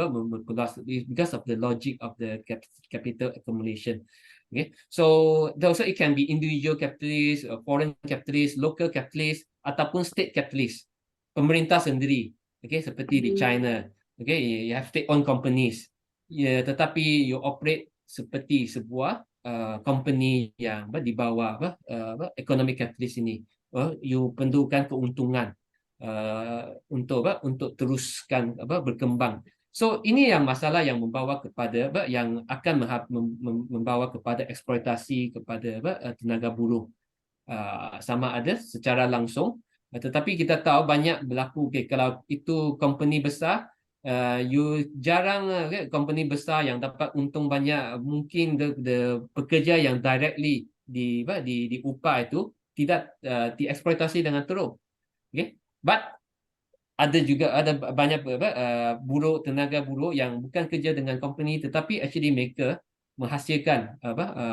because of the logic of the capital accumulation. Okay, so also it can be individual capitalist, foreign capitalist, local capitalist, ataupun state capitalist, pemerintah sendiri. Okay, seperti di China. Okay, you have state-owned companies. Ya, tetapi you operate seperti sebuah company yang di bawah ekonomi kapitalis ini. You perlukan keuntungan untuk teruskan berkembang. So ini yang masalah yang membawa kepada yang akan membawa kepada eksploitasi kepada tenaga buruh, sama ada secara langsung, tetapi kita tahu banyak berlaku. Kalau itu company besar, you jarang company besar yang dapat untung banyak. Mungkin the pekerja yang directly diupah itu tidak dieksploitasi dengan teruk. Okay? But ada banyak tenaga buruh yang bukan kerja dengan company, tetapi actually mereka menghasilkan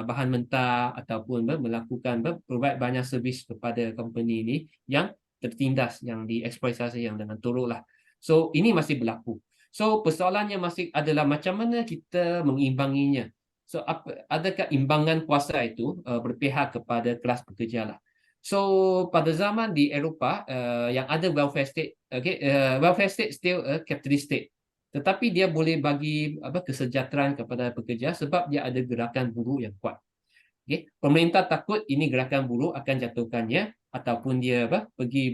bahan mentah ataupun melakukan provide banyak servis kepada company ini yang tertindas, yang dieksploitasi yang dengan teruk lah. So ini masih berlaku. So persoalannya masih adalah macam mana kita mengimbanginya. So adakah imbangan kuasa itu berpihak kepada kelas pekerja lah. So pada zaman di Eropah yang ada welfare state, welfare state still a capitalist state, tetapi dia boleh bagi kesejahteraan kepada pekerja sebab dia ada gerakan buruh yang kuat. Okay. Pemerintah takut ini gerakan buruh akan jatuhkannya, ataupun dia pergi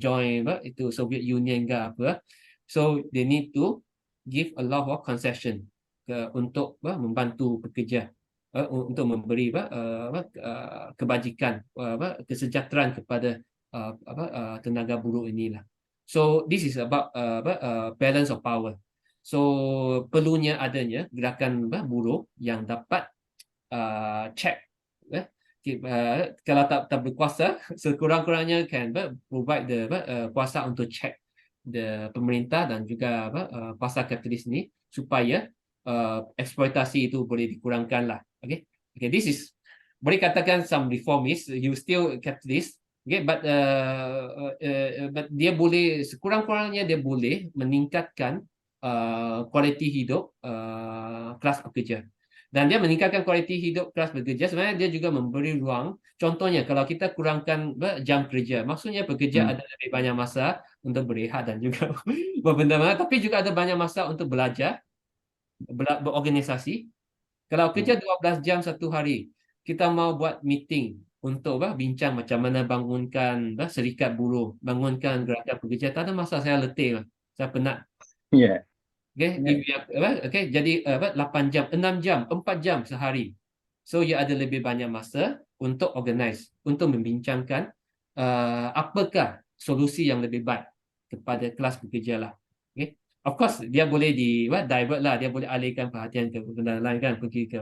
join itu Soviet Union ke apa. So they need to give a lot of concession untuk membantu pekerja, untuk memberi kebajikan, kesejahteraan kepada tenaga buruh inilah. So this is about balance of power. So perlunya adanya gerakan buruh yang dapat check. Kalau tak berkuasa, sekurang-kurangnya can provide the kuasa untuk check the pemerintah dan juga pasar kapitalis ni supaya eksploitasi itu boleh dikurangkan lah. Okay, this is boleh katakan some reformist, you still capitalist. Okay, but dia boleh sekurang-kurangnya dia boleh meningkatkan kualiti hidup kelas pekerja. Dan dia meningkatkan kualiti hidup kelas pekerja, sebenarnya dia juga memberi ruang. Contohnya, kalau kita kurangkan jam kerja, maksudnya pekerja ada lebih banyak masa untuk berehat dan juga berbenda-benda, tapi juga ada banyak masa untuk belajar, berorganisasi. Kalau kerja 12 jam satu hari, kita mau buat meeting untuk bincang macam mana bangunkan serikat buruh, bangunkan gerakan pekerja, tak ada masa, saya letih, saya penat. Iya. Okay, okay, jadi 8 jam, 6 jam, 4 jam sehari. So, ia ada lebih banyak masa untuk organize, untuk membincangkan apakah solusi yang lebih baik kepada kelas pekerja lah. Okay. Of course, dia boleh divert lah, dia boleh alihkan perhatian ke benda lain kan, pergi ke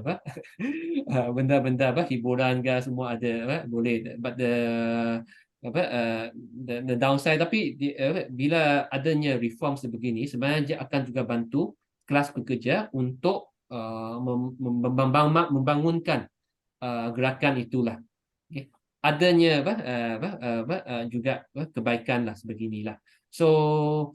benda-benda hiburan ke, semua ada boleh. But the downside, tapi bila adanya reform sebegini, sebenarnya dia akan juga bantu kelas pekerja untuk membangunkan gerakan itulah. Okay. Adanya juga kebaikan lah sebeginilah. So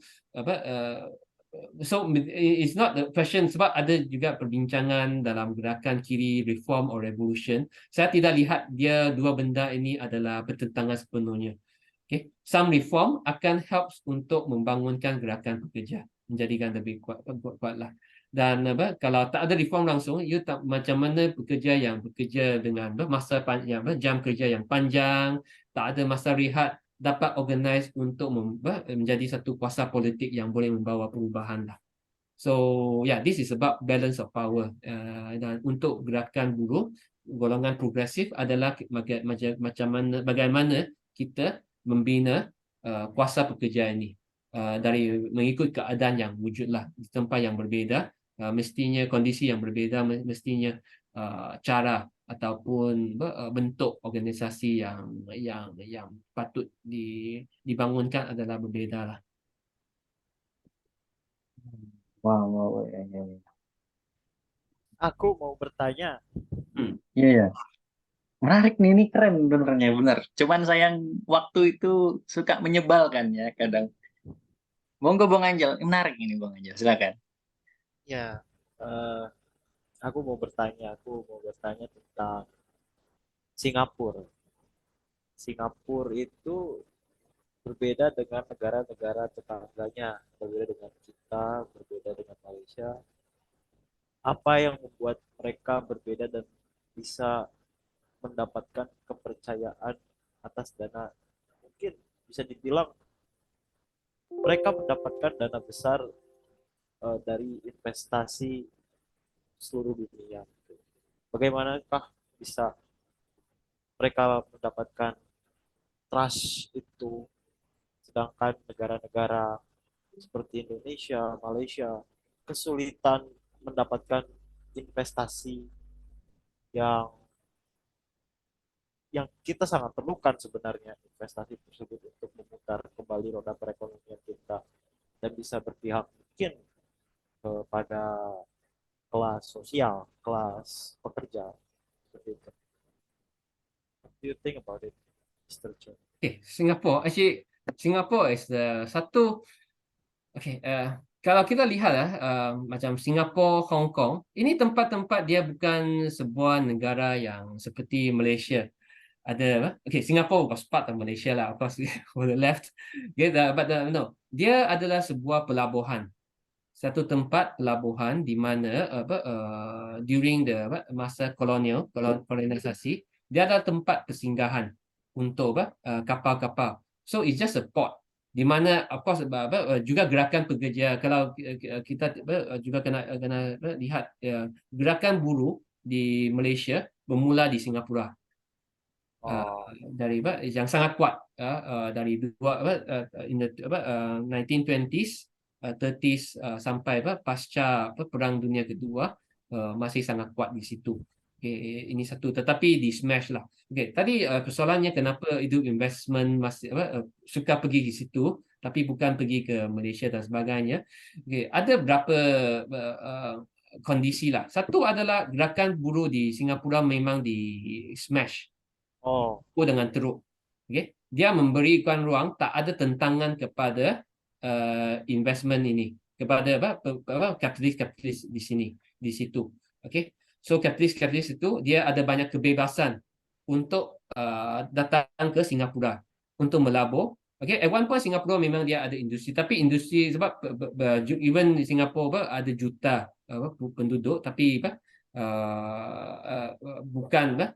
it's not the question, sebab ada juga perbincangan dalam gerakan kiri, reform or revolution. Saya tidak lihat dia dua benda ini adalah bertentangan sepenuhnya. Okay. Some reform akan help untuk membangunkan gerakan pekerja, menjadikan lebih kuat lah. Dan kalau tak ada reform langsung, you tak macam mana pekerja yang bekerja dengan masa panjang, jam kerja yang panjang, tak ada masa rehat, dapat organize untuk menjadi satu kuasa politik yang boleh membawa perubahan lah. So this is about balance of power. Dan untuk gerakan buruh, golongan progresif adalah bagaimana kita membina kuasa pekerja ini dari mengikut keadaan yang wujudlah di tempat yang berbeda, mestinya kondisi yang berbeda, mestinya cara ataupun bentuk organisasi yang patut dibangunkan adalah berbeda lah. Wow, ya. Aku mau bertanya. Iya, ya. Menarik nih, ini keren benernya, bener. Cuman sayang waktu itu suka menyebalkan ya kadang. Monggo Bang Anjel, menarik ini Bang Anjel, silakan. Ya, aku mau bertanya tentang Singapura. Singapura itu berbeda dengan negara-negara tetangganya, berbeda dengan kita, berbeda dengan Malaysia. Apa yang membuat mereka berbeda dan bisa mendapatkan kepercayaan atas dana? Mungkin bisa dibilang mereka mendapatkan dana besar dari investasi seluruh dunia. Bagaimanakah bisa mereka mendapatkan trust itu, sedangkan negara-negara seperti Indonesia, Malaysia kesulitan mendapatkan investasi yang kita sangat perlukan sebenarnya, investasi tersebut untuk memutar kembali roda perekonomian kita dan bisa berpihak mungkin kepada kelas sosial, kelas pekerja seperti itu. What do you think about it, Mr. Chen? Okay, Singapore is the satu. Okay, kalau kita lihat macam Singapore, Hong Kong, ini tempat-tempat dia bukan sebuah negara yang seperti Malaysia. Ada okay, Singapore was part of Malaysia lah, of course, for the left. Okay, but no, dia adalah sebuah pelabuhan, satu tempat pelabuhan di mana during the masa kolonisasi, dia adalah tempat persinggahan untuk kapal-kapal. So it's just a port di mana of course juga gerakan pekerja. Kalau kita juga kena lihat gerakan buruh di Malaysia bermula di Singapura. Dari yang sangat kuat dari in the 1920s 30s sampai pasca Perang Dunia Kedua, masih sangat kuat di situ. ini satu, tetapi di smash lah. Okey, tadi persoalannya kenapa itu investment masih suka pergi ke situ, tapi bukan pergi ke Malaysia dan sebagainya. Okey, ada berapa kondisi lah. Satu adalah gerakan buruh di Singapura memang di smash Oh, dengan teruk. Okay? Dia memberikan ruang, tak ada tentangan kepada investment ini, kepada kapitalis di sini, di situ. Okay? So kapitalis itu dia ada banyak kebebasan untuk datang ke Singapura untuk melabur. Okay, at one point Singapura memang dia ada industri, tapi industri sebab even Singapura ada juta penduduk, tapi bukan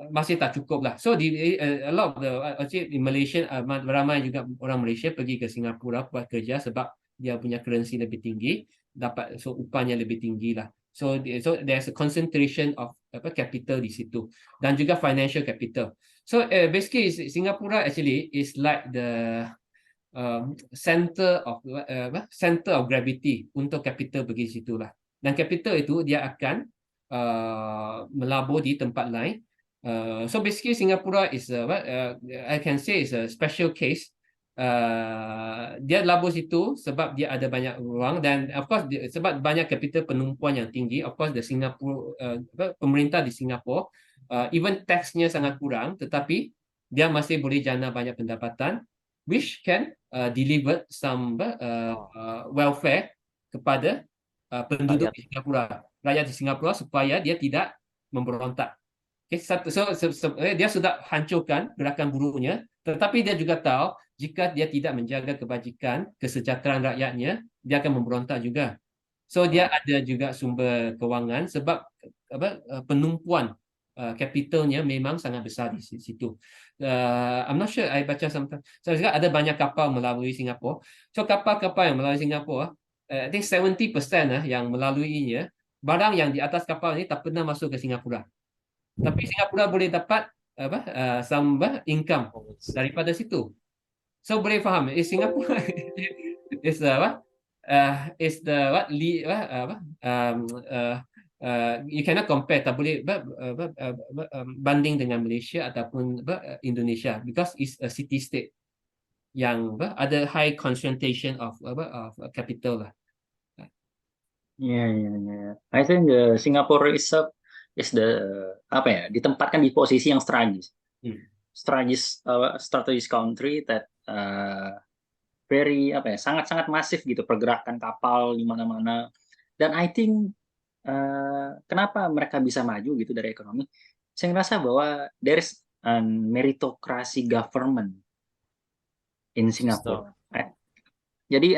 masih tak cukup lah. So a lot of the actually di Malaysia ramai juga orang Malaysia pergi ke Singapura buat kerja sebab dia punya currency lebih tinggi, dapat so upahnya lebih tinggi lah. So there's a concentration of capital di situ dan juga financial capital. So basically Singapura actually is like the center of gravity untuk capital pergi situ lah. Dan capital itu dia akan melabur di tempat lain. So basically Singapura is I can say is a special case. Dia labur situ sebab dia ada banyak ruang dan of course sebab banyak capital penumpuan yang tinggi. Of course the Singapura pemerintah di Singapura even taxnya sangat kurang, tetapi dia masih boleh jana banyak pendapatan, which can deliver some welfare kepada penduduk rakyat. di Singapura, rakyat di Singapura supaya dia tidak memberontak. Okay, dia sudah hancurkan gerakan buruhnya, tetapi dia juga tahu jika dia tidak menjaga kebajikan, kesejahteraan rakyatnya, dia akan memberontak juga. So dia ada juga sumber kewangan sebab penumpuan capitalnya memang sangat besar di situ. I'm not sure, I baca sometimes. So ada banyak kapal melalui Singapura. So kapal-kapal yang melalui Singapura, I think 70% yang melaluinya, barang yang di atas kapal ini tak pernah masuk ke Singapura. Tapi Singapura boleh dapat some income daripada situ. So boleh faham, Singapura is is the you cannot compare, tak boleh banding dengan Malaysia ataupun Indonesia because it's a city state yang ada high concentration of capital lah. I think Singapore is the apa ya, ditempatkan di posisi yang strategis. Strategis country that very apa ya, sangat-sangat masif gitu pergerakan kapal di mana-mana. Dan I think kenapa mereka bisa maju gitu dari ekonomi? Saya ngerasa bahwa there is a meritocracy government in Singapore. Jadi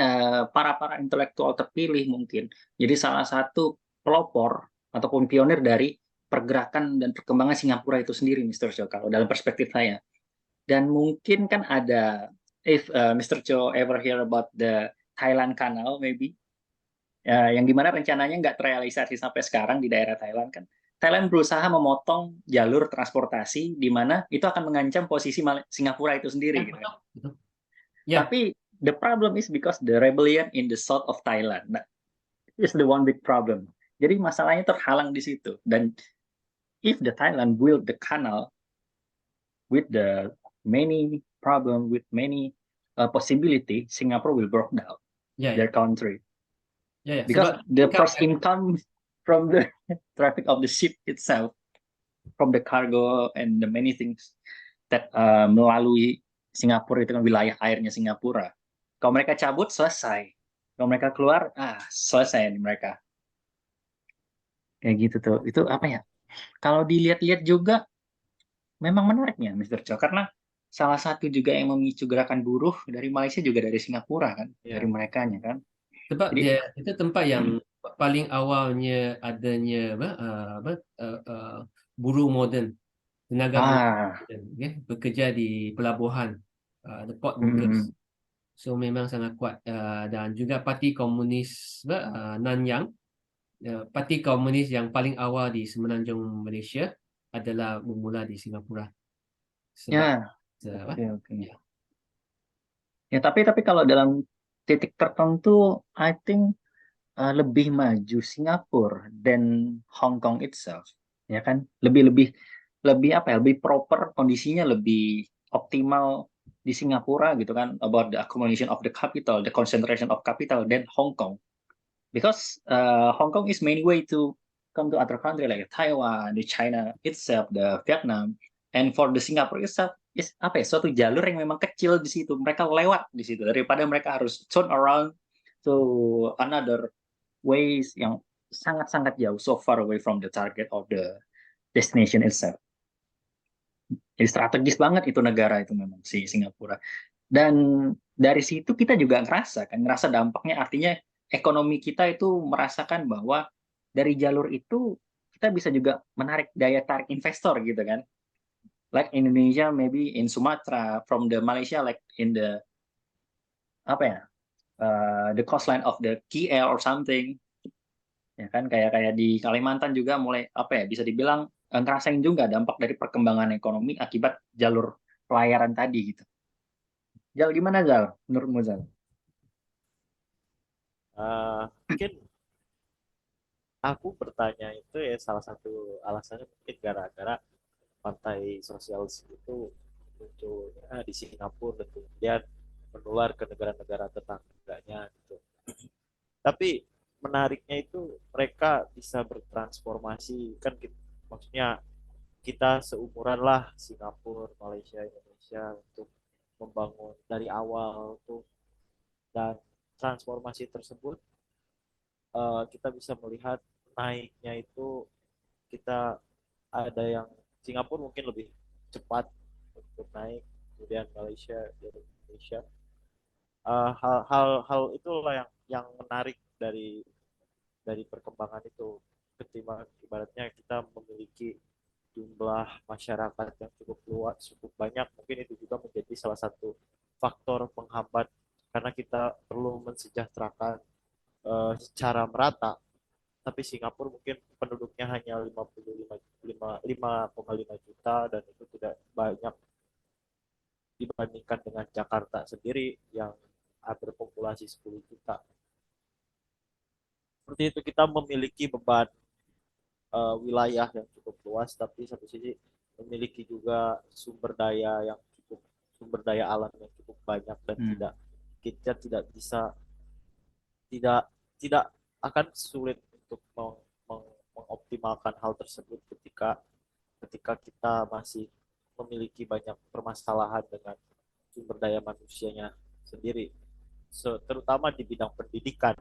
para intelektual terpilih mungkin jadi salah satu pelopor ataupun pionir dari pergerakan dan perkembangan Singapura itu sendiri, Mr. Cho, kalau dalam perspektif saya. Dan mungkin kan ada, if Mr. Cho ever hear about the Thailand Canal, maybe, yang dimana rencananya nggak terrealisasi sampai sekarang di daerah Thailand kan. Thailand berusaha memotong jalur transportasi di mana itu akan mengancam posisi Singapura itu sendiri. Gitu. Tapi the problem is because the rebellion in the south of Thailand is the one big problem. Jadi masalahnya terhalang di situ. Dan if the Thailand build the canal with the many problem, with many possibility, Singapore will break down their country. Because the first income from the traffic of the ship itself, from the cargo and the many things that melalui Singapura itu kan wilayah airnya Singapura. Kalau mereka cabut selesai. Kalau mereka keluar, selesai nih mereka. Kayak gitu tuh. Itu apa ya? Kalau dilihat-lihat juga memang menariknya, Mr. Cho, karena salah satu juga yang memicu gerakan buruh dari Malaysia juga dari Singapura kan, dari merekanya kan. Sebab dia itu tempat yang paling awalnya adanya buruh moden, tenaga buruh bekerja di pelabuhan, the port workers. So memang sangat kuat dan juga Parti Komunis Nanyang, Parti Komunis yang paling awal di Semenanjung Malaysia adalah bermula di Singapura. Sebab, ya tapi kalau dalam titik tertentu, I think lebih maju Singapura dan Hong Kong itself, ya kan? Lebih apa ya? Lebih proper, kondisinya lebih optimal di Singapura gitu kan, about the accumulation of the capital, the concentration of capital than Hong Kong. Because Hong Kong is main way to come to other country like Taiwan, the China itself, the Vietnam, and for the Singapore itself is apa ya, suatu jalur yang memang kecil di situ, mereka lewat di situ daripada mereka harus turn around to another ways yang sangat-sangat jauh, so far away from the target of the destination itself. Jadi strategis banget itu negara itu memang si Singapura. Dan dari situ kita juga ngerasa dampaknya, artinya ekonomi kita itu merasakan bahwa dari jalur itu kita bisa juga menarik daya tarik investor gitu kan. Like Indonesia, maybe in Sumatra, from the Malaysia, like in the apa ya, the coastline of the KL or something, ya kan, kayak di Kalimantan juga mulai apa ya, bisa dibilang ngerasain juga dampak dari perkembangan ekonomi akibat jalur pelayaran tadi gitu. Zal, gimana Zal? Menurutmu Zal? Mungkin aku bertanya itu ya salah satu alasannya mungkin gara-gara pantai sosialis itu munculnya di Singapura dan kemudian menular ke negara-negara tetangganya gitu. Tapi menariknya itu mereka bisa bertransformasi kan maksudnya kita seumuran lah Singapura, Malaysia, Indonesia untuk membangun dari awal tuh dan transformasi tersebut kita bisa melihat naiknya itu kita ada yang Singapura mungkin lebih cepat untuk naik kemudian Malaysia dan Indonesia hal itulah yang menarik dari perkembangan itu ketimbang ibaratnya kita memiliki jumlah masyarakat yang cukup luas cukup banyak mungkin itu juga menjadi salah satu faktor penghambat karena kita perlu mensejahterakan secara merata tapi Singapura mungkin penduduknya hanya 5,5 juta dan itu tidak banyak dibandingkan dengan Jakarta sendiri yang berpopulasi 10 juta. Seperti itu kita memiliki beban wilayah yang cukup luas tapi satu sisi memiliki juga sumber daya alam yang cukup banyak dan kita tidak bisa tidak tidak akan sulit untuk mengoptimalkan hal tersebut ketika kita masih memiliki banyak permasalahan dengan sumber daya manusianya sendiri, terutama di bidang pendidikan.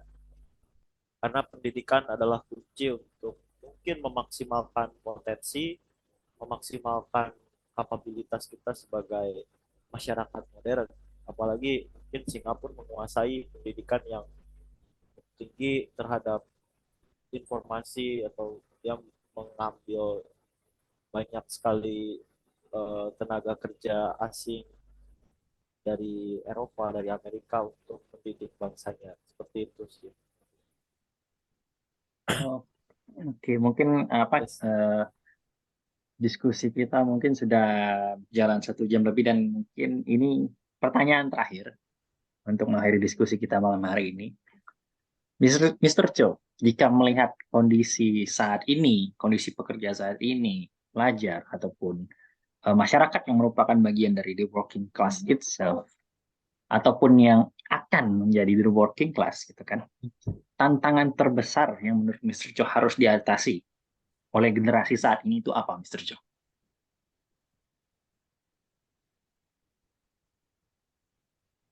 Karena pendidikan adalah kunci untuk mungkin memaksimalkan potensi, memaksimalkan kapabilitas kita sebagai masyarakat modern. Apalagi mungkin Singapura menguasai pendidikan yang tinggi terhadap informasi atau yang mengambil banyak sekali tenaga kerja asing dari Eropa, dari Amerika untuk mendidik bangsanya. Seperti itu sih. Oke, mungkin apa diskusi kita mungkin sudah jalan 1 jam lebih dan mungkin ini pertanyaan terakhir untuk mengakhiri diskusi kita malam hari ini. Mr. Cho, jika melihat kondisi saat ini, kondisi pekerja saat ini, pelajar ataupun masyarakat yang merupakan bagian dari the working class itself, ataupun yang akan menjadi the working class, gitu kan? Tantangan terbesar yang menurut Mr. Cho harus diatasi oleh generasi saat ini itu apa, Mr. Cho?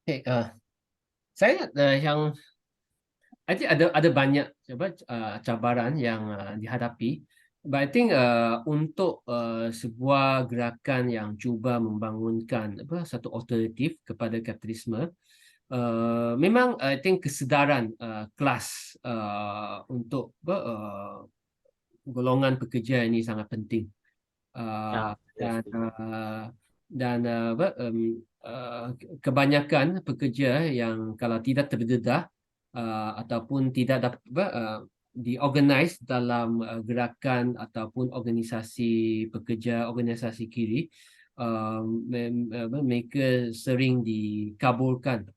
Okay, saya yang I think ada banyak cabaran yang dihadapi. But I think untuk sebuah gerakan yang cuba membangunkan satu alternatif kepada kapitalisme, memang I think kesedaran kelas untuk golongan pekerja ini sangat penting. Dan kebanyakan pekerja yang kalau tidak terdedah ataupun tidak dapat diorganize dalam gerakan ataupun organisasi pekerja, organisasi kiri, mereka sering dikabulkan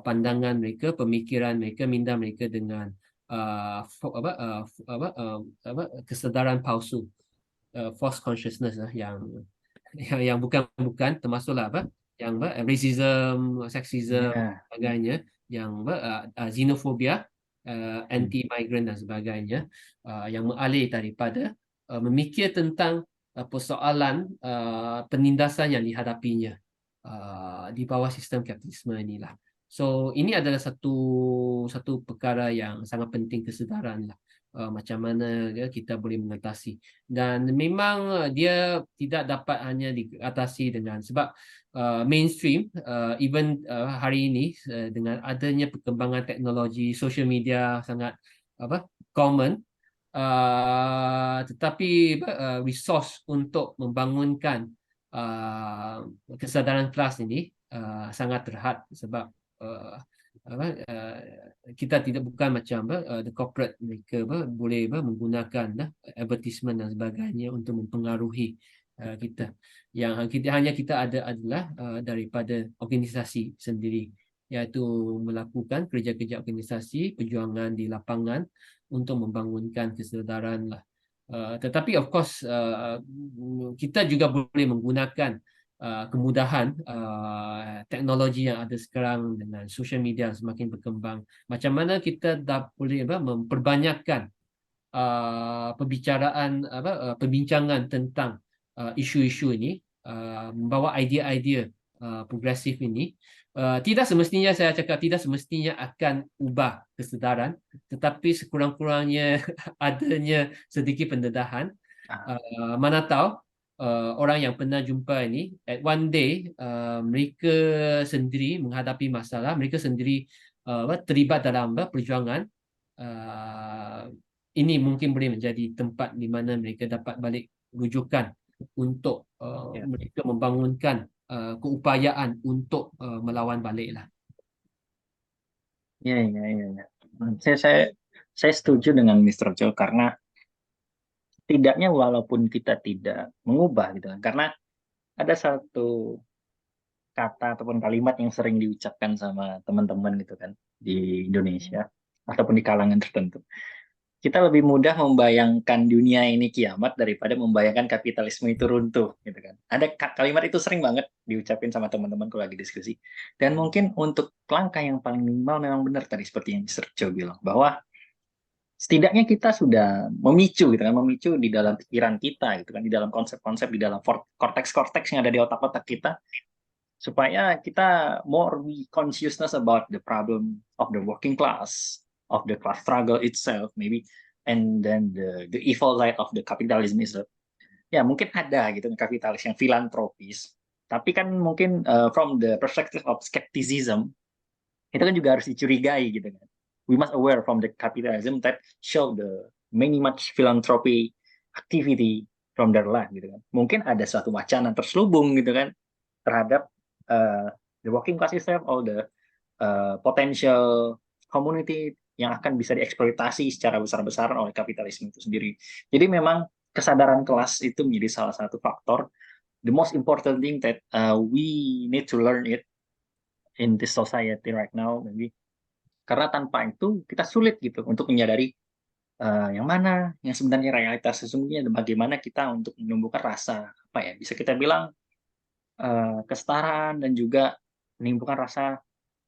pandangan mereka, pemikiran mereka, minda mereka dengan kesedaran palsu, false consciousness yang bukan termasuklah yang racism, sexism, Ya. sebagainya, yang xenofobia, Hmm. anti migrant dan sebagainya, yang mengalih daripada memikir tentang persoalan penindasan yang dihadapinya di bawah sistem kapitalisme inilah. So ini adalah satu perkara yang sangat penting, kesedaran lah, macam mana kita boleh mengatasi. Dan memang dia tidak dapat hanya diatasi dengan sebab mainstream, even hari ini dengan adanya perkembangan teknologi social media sangat common, tetapi resource untuk membangunkan kesadaran kelas ini sangat terhad sebab uh, kita bukan macam the corporate, mereka boleh menggunakan advertisement dan sebagainya untuk mempengaruhi kita. Yang kita ada adalah daripada organisasi sendiri, iaitu melakukan kerja-kerja organisasi, perjuangan di lapangan untuk membangunkan kesedaran lah. Tetapi of course kita juga boleh menggunakan kemudahan teknologi yang ada sekarang dengan social media yang semakin berkembang. Macam mana kita boleh memperbanyakkan perbincangan tentang isu-isu ini, membawa idea-idea progresif ini. Tidak semestinya, saya cakap, tidak semestinya akan ubah kesedaran, tetapi sekurang-kurangnya adanya sedikit pendedahan. Mana tahu orang yang pernah jumpa ini, at one day mereka sendiri menghadapi masalah, mereka sendiri terlibat dalam perjuangan. Ini mungkin boleh menjadi tempat di mana mereka dapat balik rujukan untuk Ya. mereka membangunkan keupayaan untuk melawan balik lah. Ya, ya, ya, ya. Saya setuju dengan Mr. Joe karena tidaknya walaupun kita tidak mengubah gitu kan, karena ada satu kata ataupun kalimat yang sering diucapkan sama teman-teman gitu kan di Indonesia ataupun di kalangan tertentu. Kita lebih mudah membayangkan dunia ini kiamat daripada membayangkan kapitalisme itu runtuh gitu kan. Ada kalimat itu sering banget diucapin sama teman-teman kalau lagi diskusi. Dan mungkin untuk langkah yang paling minimal memang benar tadi seperti yang Mr. Joe bilang bahwa setidaknya kita sudah memicu gitu kan, memicu di dalam pikiran kita gitu kan, di dalam konsep-konsep, di dalam korteks-korteks yang ada di otak-otak kita supaya kita more be consciousness about the problem of the working class, of the class struggle itself, maybe, and then the evil side of the capitalism is ya mungkin ada gitu kapitalis yang filantropis, tapi kan mungkin from the perspective of skepticism itu kan juga harus dicurigai gitu kan. We must aware from the capitalism that show the many much philanthropy activity from their life gitu kan. Mungkin ada suatu wacana terselubung gitu kan terhadap the working class itself, all the potential community yang akan bisa dieksploitasi secara besar-besaran oleh kapitalisme itu sendiri. Jadi memang kesadaran kelas itu menjadi salah satu faktor. The most important thing that we need to learn it in this society right now, maybe. Karena tanpa itu kita sulit gitu untuk menyadari yang mana yang sebenarnya realitas sesungguhnya dan bagaimana kita untuk menumbuhkan rasa apa ya bisa kita bilang kesetaraan dan juga menimbulkan rasa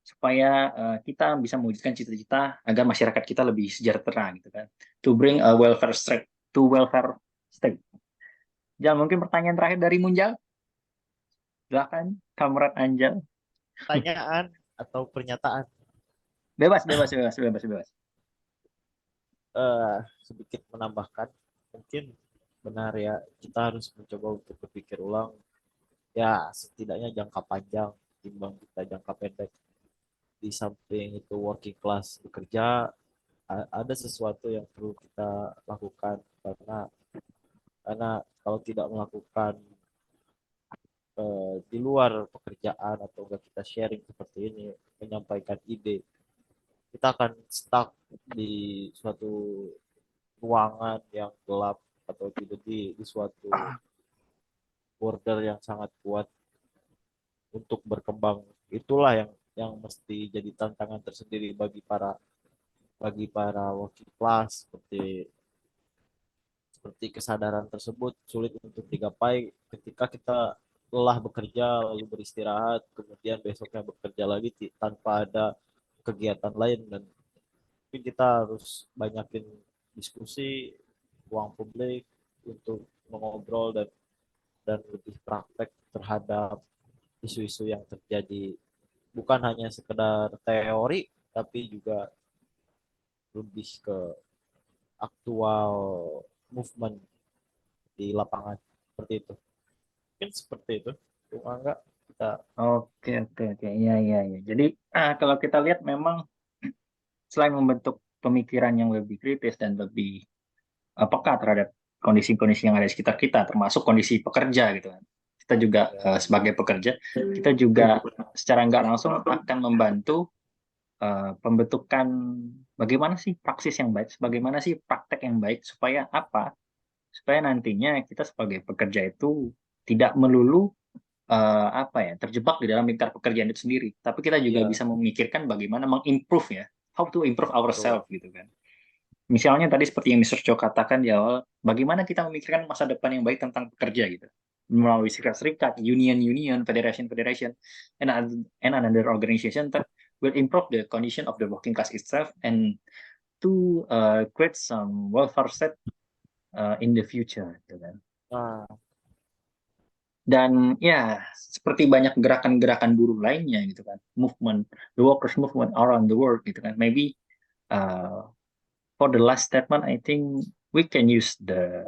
supaya kita bisa mewujudkan cita-cita agar masyarakat kita lebih sejahtera gitu kan. To bring a welfare state to welfare state. Jal, mungkin pertanyaan terakhir dari Munjal. Silakan, Kamrat Anjal. Pertanyaan atau pernyataan Bebas, bebas, bebas, bebas, bebas. sedikit menambahkan, mungkin benar ya, kita harus mencoba untuk berpikir ulang ya, setidaknya jangka panjang timbang kita jangka pendek. Di samping itu working class bekerja, ada sesuatu yang perlu kita lakukan, karena kalau tidak melakukan di luar pekerjaan atau enggak kita sharing seperti ini, menyampaikan ide, kita akan stuck di suatu ruangan yang gelap atau tidak di suatu border yang sangat kuat untuk berkembang. Itulah yang mesti jadi tantangan tersendiri bagi para bagi para working class seperti kesadaran tersebut sulit untuk digapai ketika kita lelah bekerja lalu beristirahat kemudian besoknya bekerja lagi tanpa ada kegiatan lain dan mungkin kita harus banyakin diskusi ruang publik untuk mengobrol dan lebih praktek terhadap isu-isu yang terjadi bukan hanya sekedar teori tapi juga lebih ke aktual movement di lapangan seperti itu mungkin seperti itu cuma enggak kita Oke, oke, oke. Iya, iya, iya. Jadi kalau kita lihat memang selain membentuk pemikiran yang lebih kritis dan lebih peka terhadap kondisi-kondisi yang ada di sekitar kita, termasuk kondisi pekerja gitu kan. Kita juga ya, sebagai pekerja, kita juga secara nggak langsung akan membantu pembentukan bagaimana sih praksis yang baik, bagaimana sih praktek yang baik supaya apa? Supaya nantinya kita sebagai pekerja itu tidak melulu apa ya terjebak di dalam lingkar pekerjaan itu sendiri, tapi kita juga iya bisa memikirkan bagaimana mengimprove ya, how to improve betul ourselves gitu kan. Misalnya tadi seperti yang Mr. Cho katakan di awal, bagaimana kita memikirkan masa depan yang baik tentang pekerja gitu. Melalui serikat-serikat, union-union, federation-federation, and another organization that will improve the condition of the working class itself and to create some welfare state in the future gitu kan. nah Dan ya seperti banyak gerakan-gerakan buruh lainnya gitu kan, movement, the workers movement around the world gitu kan. Maybe uh, for the last statement, I think we can use the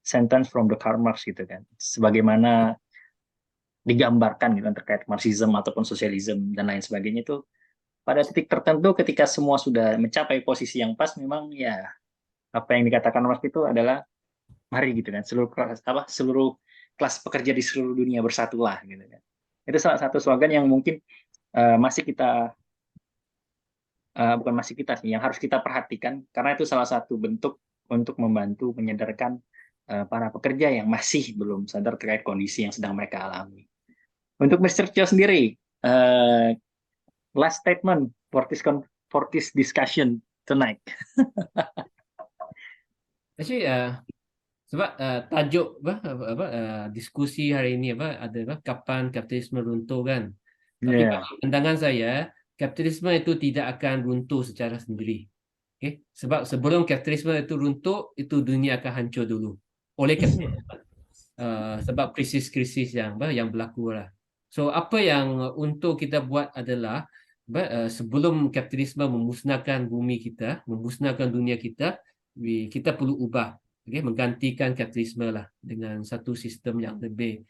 sentence from the Karl Marx gitu kan, sebagaimana digambarkan gitu kan, terkait Marxism ataupun sosialisme dan lain sebagainya itu pada titik tertentu ketika semua sudah mencapai posisi yang pas, memang ya apa yang dikatakan Marx itu adalah mari gitu kan, seluruh kelas pekerja di seluruh dunia bersatulah gitu kan. Itu salah satu slogan yang mungkin masih kita bukan masih kita sih, yang harus kita perhatikan karena itu salah satu bentuk untuk membantu menyadarkan para pekerja yang masih belum sadar terkait kondisi yang sedang mereka alami. Untuk Mr. Cho sendiri, last statement for this discussion tonight. Actually, sebab tajuk diskusi hari ini ada kapan kapitalisme runtuh kan. Tapi Yeah. bagi pandangan saya, kapitalisme itu tidak akan runtuh secara sendiri. Okay? Sebab sebelum kapitalisme itu runtuh, itu dunia akan hancur dulu oleh kapitalisme. Sebab krisis-krisis yang berlaku lah. So apa yang untuk kita buat adalah sebelum kapitalisme memusnahkan bumi kita, memusnahkan dunia kita, kita perlu ubah, okay? Menggantikan kapitalisme lah dengan satu sistem yang lebih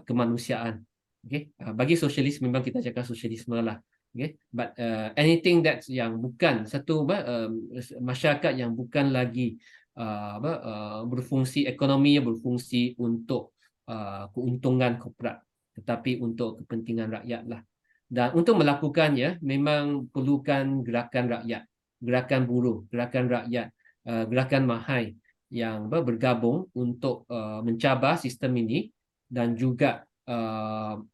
kemanusiaan. Okay? Bagi sosialis memang kita cakap sosialisme lah. Okay? But anything that yang bukan satu masyarakat yang bukan lagi berfungsi ekonominya berfungsi untuk keuntungan korporat tetapi untuk kepentingan rakyat lah. Dan untuk melakukannya memang perlukan gerakan rakyat, gerakan buruh, gerakan rakyat, gerakan mahai yang bergabung untuk mencabar sistem ini dan juga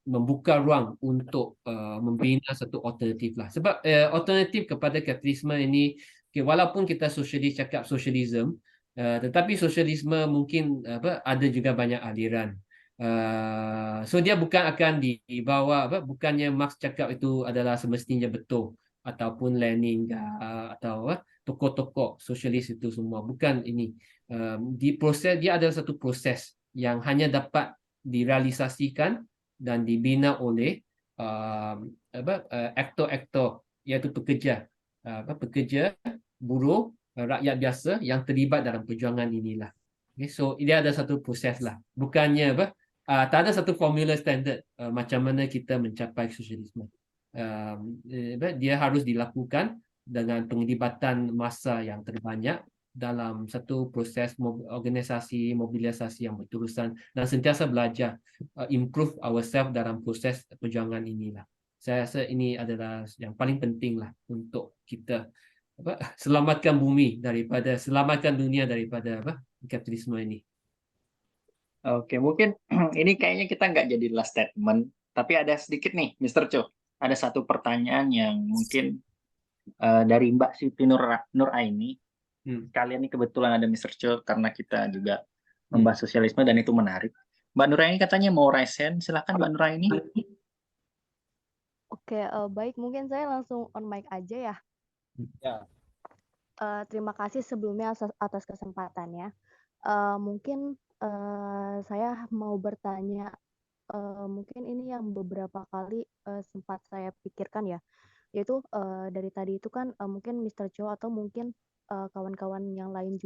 membuka ruang untuk membina satu alternatif lah. Sebab alternatif kepada kapitalisme ini, okay, walaupun kita sosialis cakap sosialisme, tetapi sosialisme mungkin ada juga banyak aliran. So dia bukan akan dibawa bukannya Marx cakap itu adalah semestinya betul ataupun Lenin atau tokoh-tokoh sosialis itu semua bukan ini. Di proses dia adalah satu proses yang hanya dapat direalisasikan dan dibina oleh aktor-aktor iaitu pekerja buruh, rakyat biasa yang terlibat dalam perjuangan inilah. Okay, so dia ada satu proses lah. Bukannya tak ada satu formula standard macam mana kita mencapai sosialisme. Dia harus dilakukan dengan penglibatan massa yang terbanyak dalam satu proses organisasi, mobilisasi yang berterusan dan sentiasa belajar improve ourselves dalam proses perjuangan inilah. Saya rasa ini adalah yang paling penting lah untuk kita selamatkan selamatkan dunia daripada kapitalisme ini. Oke, mungkin ini kayaknya kita nggak jadi last statement, tapi ada sedikit nih, Mr. Cho. Ada satu pertanyaan yang mungkin dari Mbak Siti Nur Aini. Hmm. Kalian ini kebetulan ada Mr. Cho karena kita juga Hmm. membahas sosialisme dan itu menarik. Mbak Nur Aini katanya mau raise hand. Silahkan Mbak Nur Aini. Oke, baik, mungkin saya langsung on mic aja ya. Ya. Terima kasih sebelumnya atas kesempatannya. Mungkin saya mau bertanya, mungkin ini yang beberapa kali sempat saya pikirkan ya, yaitu dari tadi itu kan mungkin Mr. Cho atau mungkin kawan-kawan yang lain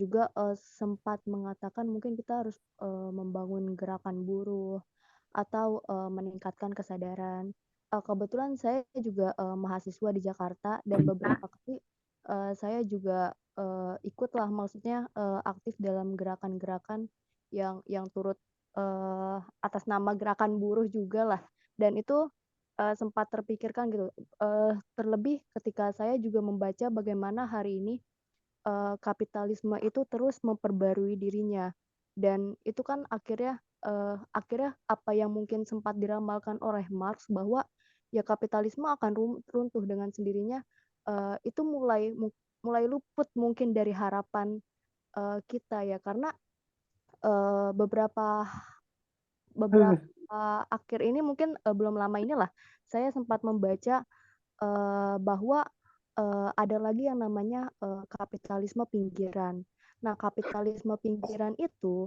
juga sempat mengatakan mungkin kita harus membangun gerakan buruh atau meningkatkan kesadaran. Kebetulan saya juga mahasiswa di Jakarta dan beberapa kali saya juga ikutlah, maksudnya aktif dalam gerakan-gerakan yang turut atas nama gerakan buruh juga lah. Dan itu sempat terpikirkan gitu. Terlebih ketika saya juga membaca bagaimana hari ini kapitalisme itu terus memperbarui dirinya, dan itu kan akhirnya apa yang mungkin sempat diramalkan oleh Marx bahwa ya kapitalisme akan runtuh dengan sendirinya, itu mulai luput mungkin dari harapan kita ya, karena beberapa akhir ini mungkin belum lama inilah saya sempat membaca bahwa ada lagi yang namanya kapitalisme pinggiran. Nah, kapitalisme pinggiran itu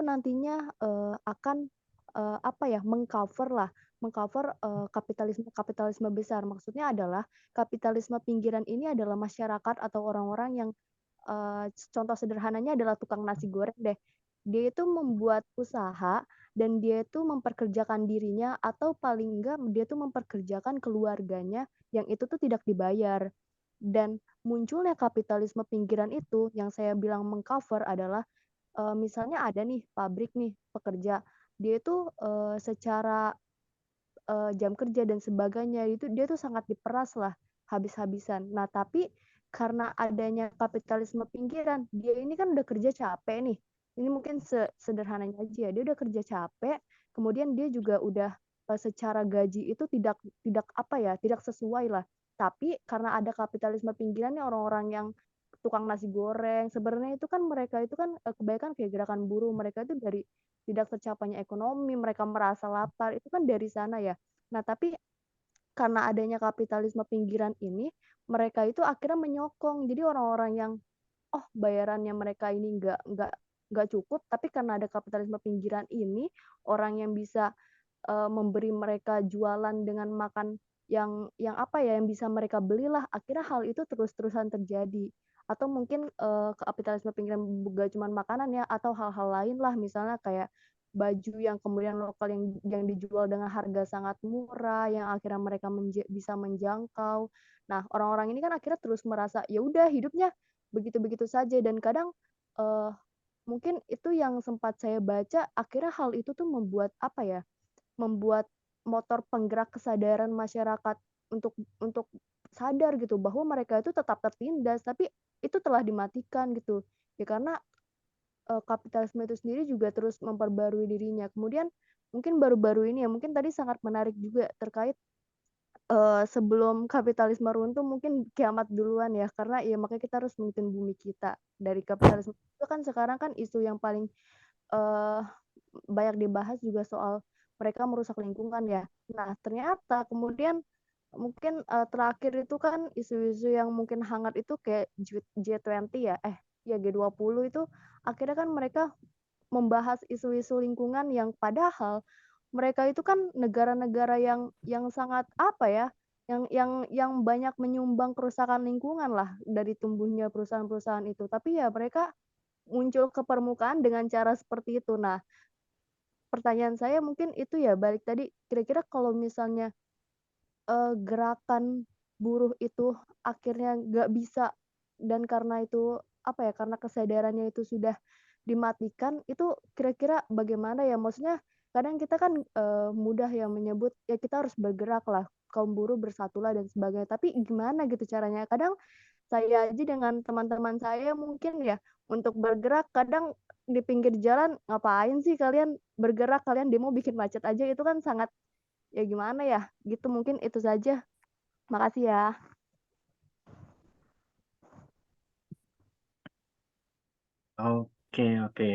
nantinya akan mengcover kapitalisme besar. Maksudnya adalah kapitalisme pinggiran ini adalah masyarakat atau orang-orang yang contoh sederhananya adalah tukang nasi goreng deh. Dia itu membuat usaha dan dia itu memperkerjakan dirinya atau paling enggak dia itu memperkerjakan keluarganya yang itu tuh tidak dibayar. Dan munculnya kapitalisme pinggiran itu yang saya bilang mengcover adalah misalnya ada nih pabrik nih pekerja, dia itu secara jam kerja dan sebagainya itu dia tuh sangat diperas lah habis-habisan. Nah, tapi karena adanya kapitalisme pinggiran, dia ini kan udah kerja capek nih. Ini mungkin sederhananya aja, dia udah kerja capek, kemudian dia juga udah secara gaji itu tidak sesuai lah. Tapi karena ada kapitalisme pinggirannya, orang-orang yang tukang nasi goreng, sebenarnya itu kan mereka itu kan kebanyakan kayak gerakan buruh, mereka itu dari tidak tercapainya ekonomi, mereka merasa lapar, itu kan dari sana ya. Nah, tapi karena adanya kapitalisme pinggiran ini, mereka itu akhirnya menyokong. Jadi orang-orang yang bayarannya mereka ini nggak cukup, tapi karena ada kapitalisme pinggiran ini, orang yang bisa memberi mereka jualan dengan makan yang yang bisa mereka belilah, akhirnya hal itu terus-terusan terjadi. Atau mungkin kapitalisme pinggiran bukan cuma makanan ya, atau hal-hal lain lah, misalnya kayak baju yang kemudian lokal yang dijual dengan harga sangat murah, yang akhirnya mereka bisa menjangkau. Nah, orang-orang ini kan akhirnya terus merasa ya udah hidupnya begitu-begitu saja, dan kadang mungkin itu yang sempat saya baca, akhirnya hal itu tuh membuat motor penggerak kesadaran masyarakat untuk sadar gitu bahwa mereka itu tetap tertindas, tapi itu telah dimatikan gitu ya, karena kapitalisme itu sendiri juga terus memperbarui dirinya. Kemudian mungkin baru-baru ini ya, mungkin tadi sangat menarik juga terkait sebelum kapitalisme runtuh mungkin kiamat duluan ya, karena ya makanya kita harus memimpin bumi kita dari kapitalisme. Itu kan sekarang kan isu yang paling banyak dibahas juga soal mereka merusak lingkungan ya. Nah, ternyata kemudian mungkin terakhir itu kan isu-isu yang mungkin hangat itu kayak G20 ya, G20 itu akhirnya kan mereka membahas isu-isu lingkungan yang padahal mereka itu kan negara-negara yang sangat yang banyak menyumbang kerusakan lingkungan lah dari tumbuhnya perusahaan-perusahaan itu. Tapi ya mereka muncul ke permukaan dengan cara seperti itu. Nah, pertanyaan saya mungkin itu ya, balik tadi, kira-kira kalau misalnya gerakan buruh itu akhirnya nggak bisa, dan karena itu karena kesadarannya itu sudah dimatikan, itu kira-kira bagaimana ya? Maksudnya kadang kita kan mudah yang menyebut ya kita harus bergerak lah, kaum buruh bersatulah dan sebagainya, tapi gimana gitu caranya? Kadang saya aja dengan teman-teman saya mungkin ya untuk bergerak, kadang di pinggir jalan, ngapain sih kalian bergerak, kalian demo bikin macet aja, itu kan sangat ya gimana ya gitu. Mungkin itu saja. Makasih ya. Oke, oke.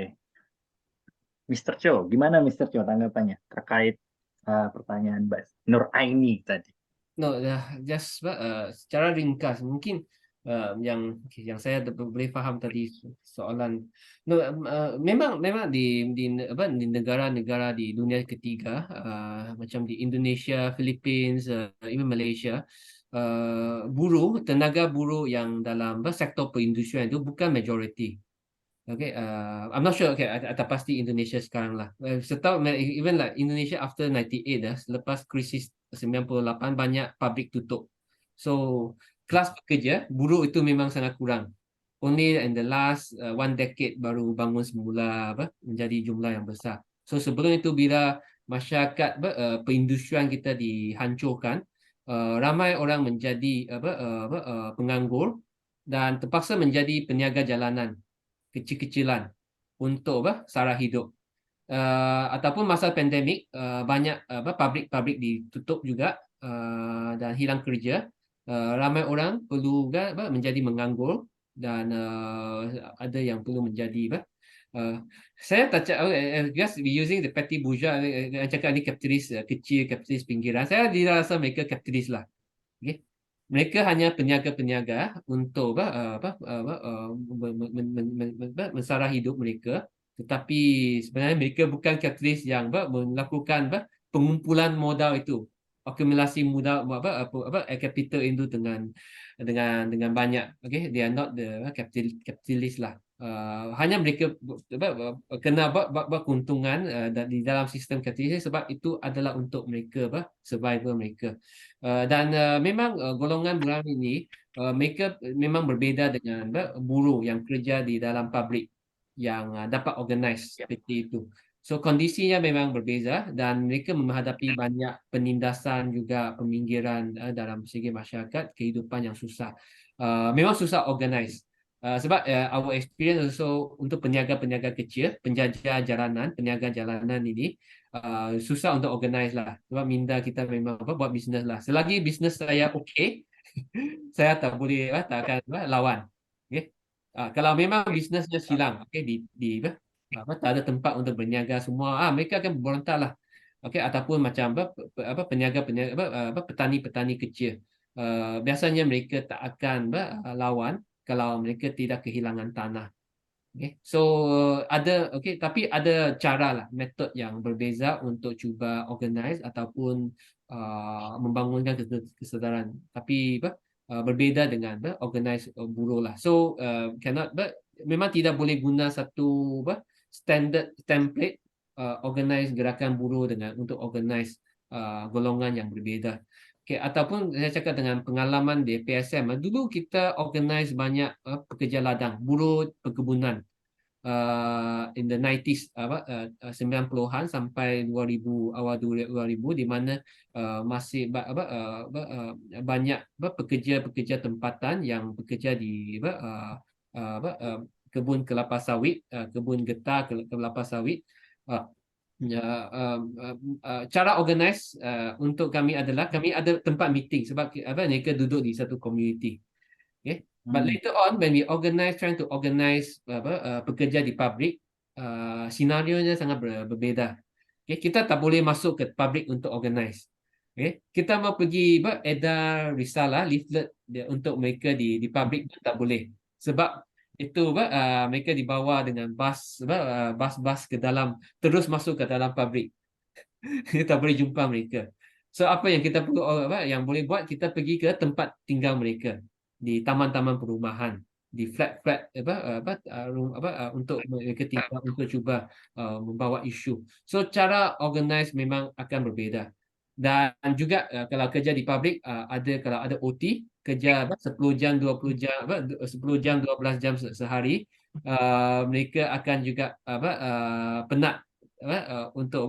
Mr. Cho, gimana Mr. Cho tanggapannya terkait pertanyaan Mbak Nur Aini tadi? No, just secara ringkas mungkin yang saya boleh faham tadi soalan. No, memang di negara-negara di dunia ketiga, macam di Indonesia, Philippines, even Malaysia, tenaga buruh yang dalam sektor perindustrian itu bukan majority. Okay, I'm not sure. Okay, tak pasti Indonesia sekarang lah. Setahu even like Indonesia after 98 dah, selepas krisis 98 banyak pabrik tutup. So kelas pekerja buruh itu memang sangat kurang. Only in the last one decade baru bangun semula menjadi jumlah yang besar. So sebelum itu bila masyarakat perindustrian kita dihancurkan, ramai orang menjadi penganggur dan terpaksa menjadi peniaga jalanan kecil-kecilan untuk sara hidup. Ataupun masa pandemik banyak pabrik-pabrik ditutup juga dan hilang kerja. Ramai orang perlu menjadi menganggur dan ada yang perlu menjadi saya tak just be using the petty bourgeois cakap ni kapitalis kecil, kapitalis pinggiran. Saya tidak rasa mereka kapitalis lah. Okay. Mereka hanya peniaga-peniaga untuk mensara hidup mereka, tetapi sebenarnya mereka bukan kapitalis yang melakukan pengumpulan modal itu, akumulasi modal capital itu dengan banyak. Okay, they are not the kapitalis lah. Hanya mereka kena buat keuntungan di dalam sistem kapitalis sebab itu adalah untuk mereka survival mereka. Dan memang golongan buruh ini mereka memang berbeza dengan buruh yang kerja di dalam pabrik yang dapat organize seperti itu. So kondisinya memang berbeza dan mereka menghadapi banyak penindasan juga peminggiran dalam segi masyarakat, kehidupan yang susah. Memang susah organize. Sebab our experience also untuk peniaga-peniaga kecil, penjajah jalanan, peniaga jalanan ini susah untuk organize lah. Sebab minda kita memang buat bisnes lah. Selagi bisnes saya okey, saya tak boleh tak akan lawan. Okay? Kalau memang bisnesnya silang, okay, tak ada tempat untuk berniaga semua, mereka akan berontak lah. Okay, ataupun macam peniaga-peniaga petani-petani kecil. Biasanya mereka tak akan lawan kalau mereka tidak kehilangan tanah. Okay. So tapi ada cara lah, metod yang berbeza untuk cuba organize ataupun membangunkan kesedaran. Tapi berbeza dengan organize buruh lah. So memang tidak boleh guna satu standard template organize gerakan buruh untuk organize golongan yang berbeza. Okay, ataupun saya cakap dengan pengalaman di PSM, dulu kita organize banyak pekerja ladang, buruh perkebunan in the 90s 90-an sampai 2000 awal 2000 di mana masih banyak pekerja-pekerja tempatan yang bekerja di kebun kelapa sawit, kebun getah kelapa sawit. Cara organize untuk kami adalah kami ada tempat meeting sebab mereka duduk di satu community. Okay. But later on when we trying to organize pekerja di pabrik, senarionya sangat berbeza. Okay. Kita tak boleh masuk ke pabrik untuk organize. Okay. Kita mau pergi edar risalah, leaflet untuk mereka di pabrik pun tak boleh. Sebab itu mereka dibawa dengan bas ke dalam, terus masuk ke dalam pabrik. Kita boleh jumpa mereka. So apa yang kita perlu yang boleh buat, kita pergi ke tempat tinggal mereka di taman-taman perumahan, di flat untuk mereka tinggal, untuk cuba membawa isu. So cara organize memang akan berbeza. Dan juga kalau kerja di pabrik kalau ada OT, kerja 10 jam 20 jam 10 jam 12 jam sehari, mereka akan juga penat untuk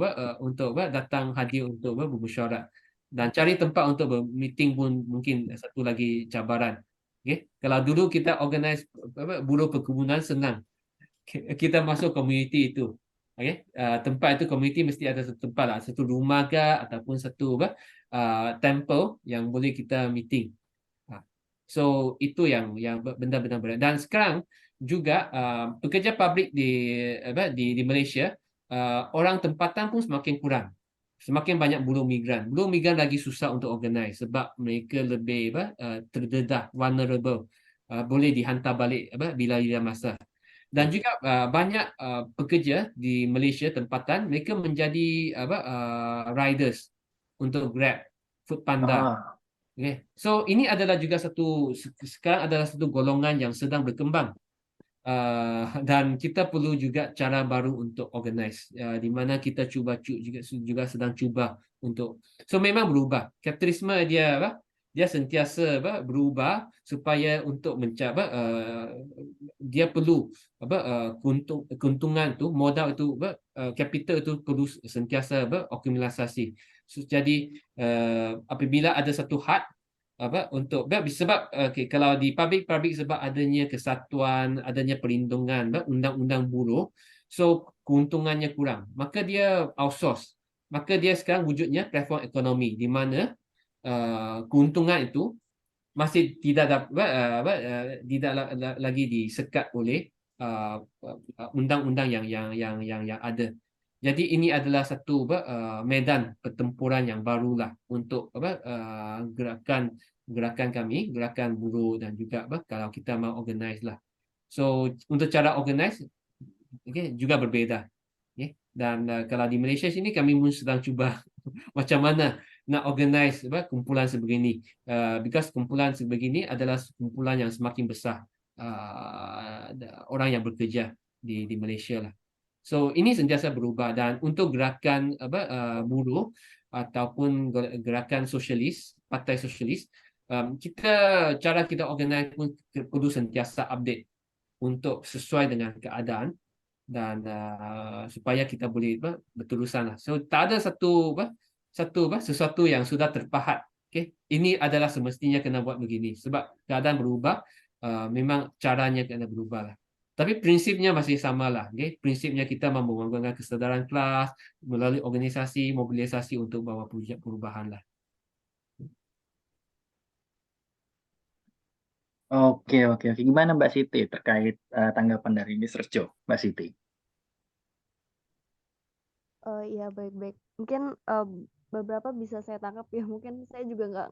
datang hadir untuk bermusyawarah, dan cari tempat untuk meeting pun mungkin satu lagi cabaran. Okay. Kalau dulu kita organize buruh perkebunan senang, kita masuk community itu, Okay? Tempat itu komuniti mesti ada satu tempat lah, satu rumah ke ataupun satu temple yang boleh kita meeting. So itu yang benda-benda berat. Dan sekarang juga pekerja publik di Malaysia, orang tempatan pun semakin kurang. Semakin banyak buruh migran. Buruh migran lagi susah untuk organize sebab mereka lebih terdedah, vulnerable. Boleh dihantar balik bila masa. Dan juga banyak pekerja di Malaysia tempatan, mereka menjadi riders untuk Grab, Foodpanda. Ah, Okay. So ini adalah juga sekarang adalah satu golongan yang sedang berkembang. Dan kita perlu juga cara baru untuk organize, di mana kita juga sedang cuba untuk, so memang berubah kapitalisme dia sentiasa berubah supaya untuk mencapai dia perlu keuntungan tu, modal itu capital itu perlu sentiasa akumulasi. So, jadi apabila ada satu had untuk sebab kalau di public sebab adanya kesatuan, adanya perlindungan undang-undang buruh, so keuntungannya kurang, maka dia outsource, maka dia sekarang wujudnya platform ekonomi di mana keuntungan itu masih tidak lagi disekat oleh undang-undang yang ada. Jadi ini adalah satu medan pertempuran yang barulah untuk gerakan kami, gerakan buruh, dan juga kalau kita mau organize lah. So untuk cara organize juga berbeda. Dan kalau di Malaysia sini kami pun sedang cuba macam mana nak organize kumpulan sebegini, because kumpulan sebegini adalah kumpulan yang semakin besar orang yang bekerja di Malaysia lah. So ini sentiasa berubah, dan untuk gerakan buruh ataupun gerakan sosialis, partai sosialis, cara kita organize pun perlu sentiasa update untuk sesuai dengan keadaan, dan supaya kita boleh berterusan lah. So tak ada sesuatu yang sudah terpahat. Okay? Ini adalah semestinya kena buat begini sebab keadaan berubah, memang caranya kena berubah lah. Tapi prinsipnya masih sama lah. Okay? Prinsipnya kita membangunkan kesedaran kelas melalui organisasi, mobilisasi untuk bawa perubahan lah. oke. Gimana Mbak Siti terkait tanggapan dari Mr. Joe, Mbak Siti? Iya, baik-baik. Mungkin beberapa bisa saya tangkap ya. Mungkin saya juga nggak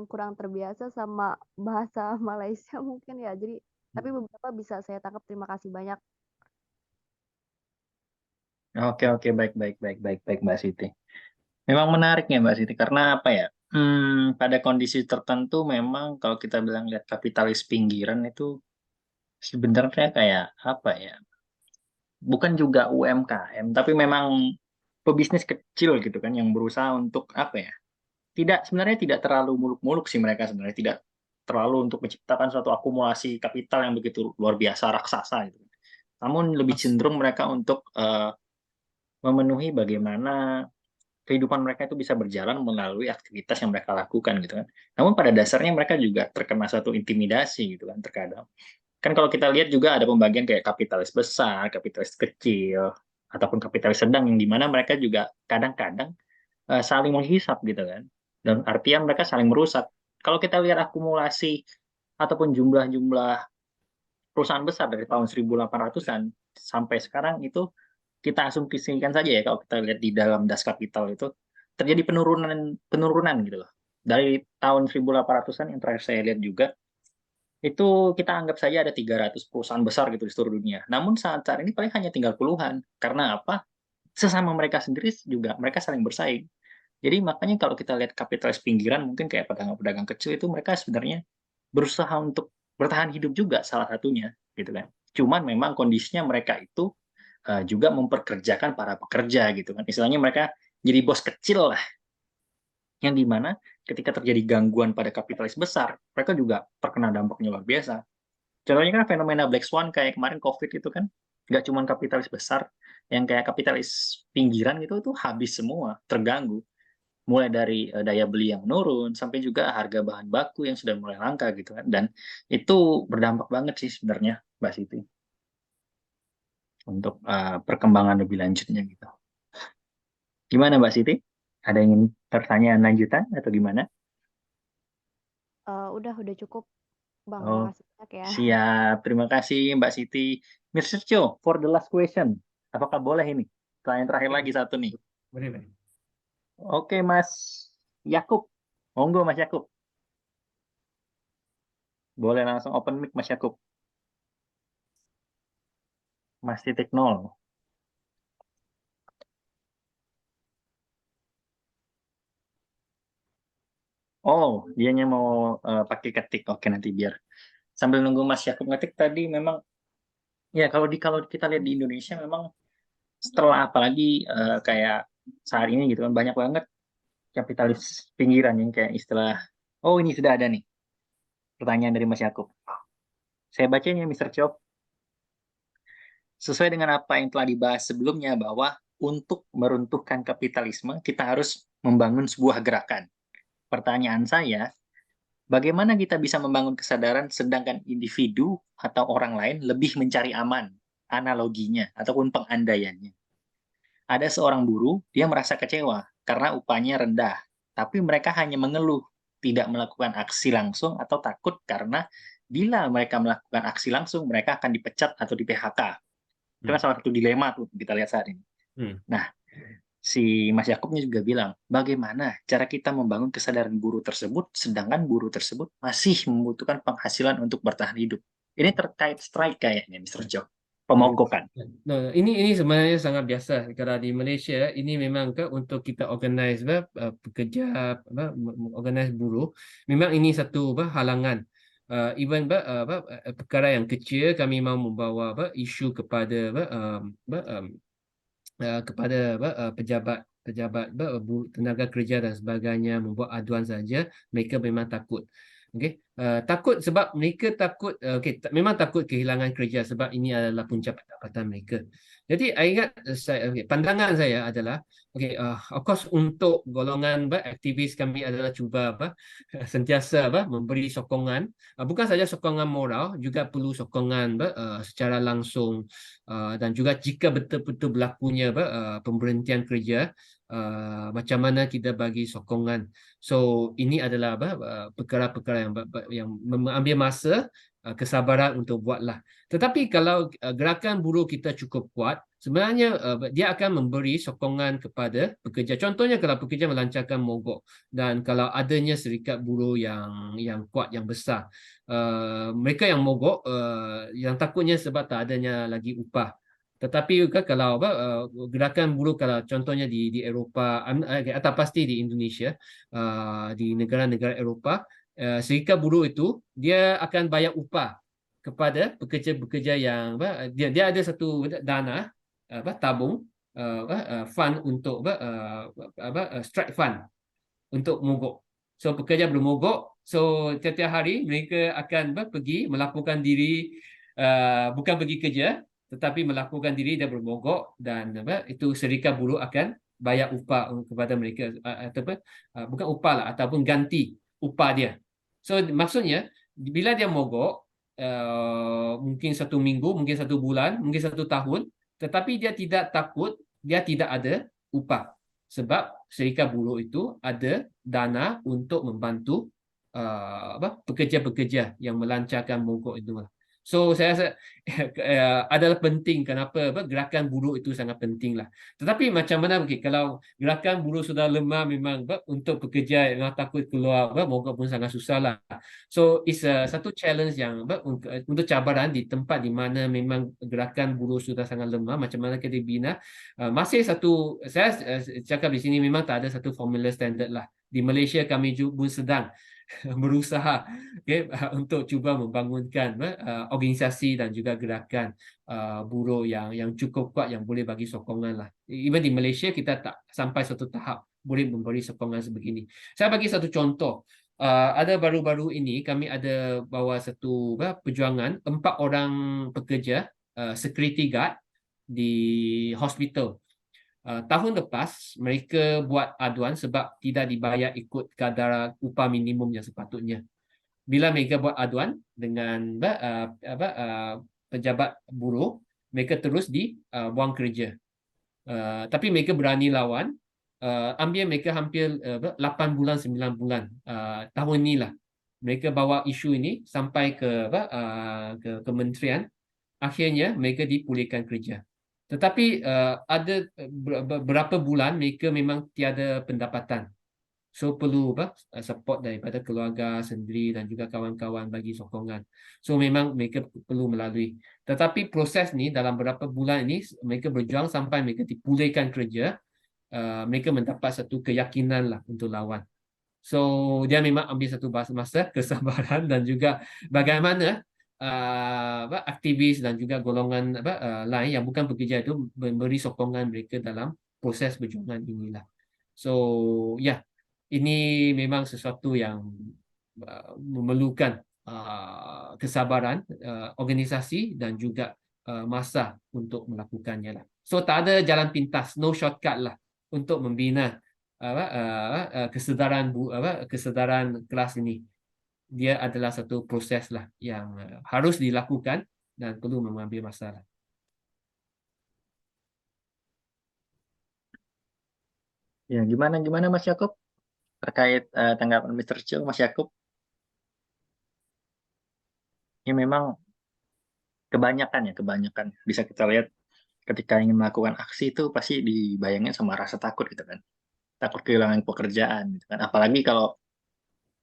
kurang terbiasa sama bahasa Malaysia mungkin ya. Jadi tapi beberapa bisa saya tangkap. Terima kasih banyak. Oke, baik Mbak Siti. Memang menarik ya Mbak Siti, karena apa ya? Pada kondisi tertentu memang kalau kita bilang lihat kapitalis pinggiran itu sebenarnya kayak apa ya? Bukan juga UMKM, tapi memang pebisnis kecil gitu kan yang berusaha untuk apa ya? Sebenarnya tidak terlalu muluk-muluk sih mereka, sebenarnya tidak terlalu untuk menciptakan suatu akumulasi kapital yang begitu luar biasa raksasa gitu. Namun lebih cenderung mereka untuk memenuhi bagaimana kehidupan mereka itu bisa berjalan melalui aktivitas yang mereka lakukan gitu kan. Namun pada dasarnya mereka juga terkena satu intimidasi gitu kan terkadang. Kan kalau kita lihat juga ada pembagian kayak kapitalis besar, kapitalis kecil, ataupun kapitalis sedang yang dimana mereka juga kadang-kadang saling menghisap gitu kan. Dan artian mereka saling merusak. Kalau kita lihat akumulasi ataupun jumlah-jumlah perusahaan besar dari tahun 1800-an sampai sekarang itu kita asumsikan saja ya kalau kita lihat di dalam Das Kapital itu terjadi penurunan gitu loh. Dari tahun 1800-an yang terakhir saya lihat juga itu kita anggap saja ada 300 perusahaan besar gitu di seluruh dunia. Namun saat ini paling hanya tinggal puluhan. Karena apa? Sesama mereka sendiri juga mereka saling bersaing. Jadi makanya kalau kita lihat kapitalis pinggiran mungkin kayak pedagang-pedagang kecil itu mereka sebenarnya berusaha untuk bertahan hidup juga salah satunya gitu kan. Cuman memang kondisinya mereka itu juga memperkerjakan para pekerja gitu kan. Istilahnya mereka jadi bos kecil lah. Yang dimana ketika terjadi gangguan pada kapitalis besar, mereka juga terkena dampaknya luar biasa. Contohnya kan fenomena Black Swan kayak kemarin COVID itu kan, nggak cuma kapitalis besar, yang kayak kapitalis pinggiran gitu itu habis semua, terganggu. Mulai dari daya beli yang menurun, sampai juga harga bahan baku yang sudah mulai langka gitu kan. Dan itu berdampak banget sih sebenarnya, Mbak Siti. untuk perkembangan lebih lanjutnya gitu. Gimana Mbak Siti? Ada yang ingin pertanyaan lanjutan atau gimana? Udah cukup Bang, Oh, makasih banyak ya. siap. Terima kasih Mbak Siti. Mr. Cho, for the last question. Apakah boleh ini? Pertanyaan terakhir lagi satu nih. Boleh, boleh. Oke, Mas Yakub. Monggo Mas Yakub. Boleh langsung open mic Mas Yakub. Mas titik nol. Oh, dianya mau pakai ketik. Oke, nanti biar sambil nunggu Mas Yakub ngetik tadi memang ya kalau kita lihat di Indonesia memang setelah apalagi kayak saat ini gitu kan banyak banget kapitalis pinggiran yang kayak istilah. Oh, ini sudah ada nih pertanyaan dari Mas Yakub. Saya bacanya Mr. Chop. Sesuai dengan apa yang telah dibahas sebelumnya bahwa untuk meruntuhkan kapitalisme kita harus membangun sebuah gerakan. Pertanyaan saya, bagaimana kita bisa membangun kesadaran sedangkan individu atau orang lain lebih mencari aman? Analoginya ataupun pengandaiannya. Ada seorang buruh, dia merasa kecewa karena upahnya rendah, tapi mereka hanya mengeluh, tidak melakukan aksi langsung atau takut karena bila mereka melakukan aksi langsung, mereka akan dipecat atau di PHK. Itu kan salah satu dilema tuh kita lihat saat ini. Nah, si Mas Yakubnya juga bilang, bagaimana cara kita membangun kesadaran buruh tersebut, sedangkan buruh tersebut masih membutuhkan penghasilan untuk bertahan hidup. Ini terkait strike kayaknya, Mr. Joe. Pemogokan. No, ini sebenarnya sangat biasa kalau di Malaysia. Ini memang ke untuk kita organize pekerja organize buruh. Memang ini satu halangan. Even perkara yang kecil kami mahu membawa isu kepada pejabat tenaga kerja dan sebagainya, membuat aduan saja, mereka memang takut. Okey, takut sebab mereka takut memang takut kehilangan kerja sebab ini adalah punca pendapatan mereka. Jadi I ingat pandangan saya adalah of course untuk golongan aktivis kami adalah cuba sentiasa memberi sokongan, bukan saja sokongan moral, juga perlu sokongan secara langsung, dan juga jika betul-betul berlakunya pemberhentian kerja, macam mana kita bagi sokongan. So ini adalah perkara-perkara yang mengambil masa, kesabaran untuk buatlah. Tetapi kalau gerakan buruh kita cukup kuat, sebenarnya dia akan memberi sokongan kepada pekerja. Contohnya kalau pekerja melancarkan mogok dan kalau adanya serikat buruh yang kuat, yang besar, mereka yang mogok, yang takutnya sebab tak adanya lagi upah. Tetapi kalau gerakan buruh, kalau contohnya di Eropah atau pasti di Indonesia, di negara-negara Eropah, serikat buruh itu dia akan bayar upah kepada pekerja-pekerja yang dia ada satu dana tabung, fund untuk strike fund untuk mogok. So pekerja bermogok, so tiap-tiap hari mereka akan pergi melakukan diri, bukan pergi kerja tetapi melakukan diri dan bermogok, dan itu serikat buruh akan bayar upah kepada mereka, ataupun bukan upah lah, ataupun ganti upah dia. So maksudnya bila dia mogok, mungkin 1 minggu, mungkin 1 bulan, mungkin 1 tahun, tetapi dia tidak takut, dia tidak ada upah sebab serikat buruh itu ada dana untuk membantu pekerja-pekerja yang melancarkan mogok itu. So saya rasa adalah penting kenapa gerakan buruh itu sangat penting lah. Tetapi macam mana kalau gerakan buruh sudah lemah, memang untuk pekerja yang takut keluar mogok pun sangat susah lah. So it's satu challenge yang untuk cabaran di tempat di mana memang gerakan buruh sudah sangat lemah, macam mana kita bina. Masih satu, saya cakap di sini memang tak ada satu formula standard lah. Di Malaysia kami pun sedang berusaha untuk cuba membangunkan organisasi dan juga gerakan buruh yang cukup kuat, yang boleh bagi sokongan lah. Even di Malaysia kita tak sampai satu tahap boleh memberi sokongan sebegini. Saya bagi satu contoh. Ada baru-baru ini kami ada bawa satu perjuangan 4 orang pekerja security guard di hospital. Tahun lepas mereka buat aduan sebab tidak dibayar ikut kadar upah minimum yang sepatutnya. Bila mereka buat aduan dengan pejabat buruh, mereka terus dibuang kerja. Tapi mereka berani lawan. Ambil mereka hampir 8 bulan, 9 bulan tahun inilah. Mereka bawa isu ini sampai ke kementerian. Akhirnya mereka dipulihkan kerja. Tetapi ada beberapa bulan mereka memang tiada pendapatan. So perlu support daripada keluarga sendiri dan juga kawan-kawan bagi sokongan. So memang mereka perlu melalui. Tetapi proses ni dalam beberapa bulan ini mereka berjuang sampai mereka dipulihkan kerja. Mereka mendapat satu keyakinan lah untuk lawan. So dia memang ambil satu masa kesabaran dan juga bagaimana aktivis dan juga golongan lain yang bukan pekerja itu memberi sokongan mereka dalam proses perjuangan inilah. So ya, ini memang sesuatu yang memerlukan kesabaran organisasi dan juga masa untuk melakukannya lah. So tak ada jalan pintas, no shortcut lah untuk membina kesedaran kelas ini. Dia adalah satu proses lah yang harus dilakukan dan perlu mengambil masa lah. Ya, gimana Mas Yakub terkait tanggapan Mr. Cho, Mas Yakub? Ini memang kebanyakan bisa kita lihat ketika ingin melakukan aksi itu pasti dibayangin sama rasa takut gitu kan, takut kehilangan pekerjaan gitu kan, apalagi kalau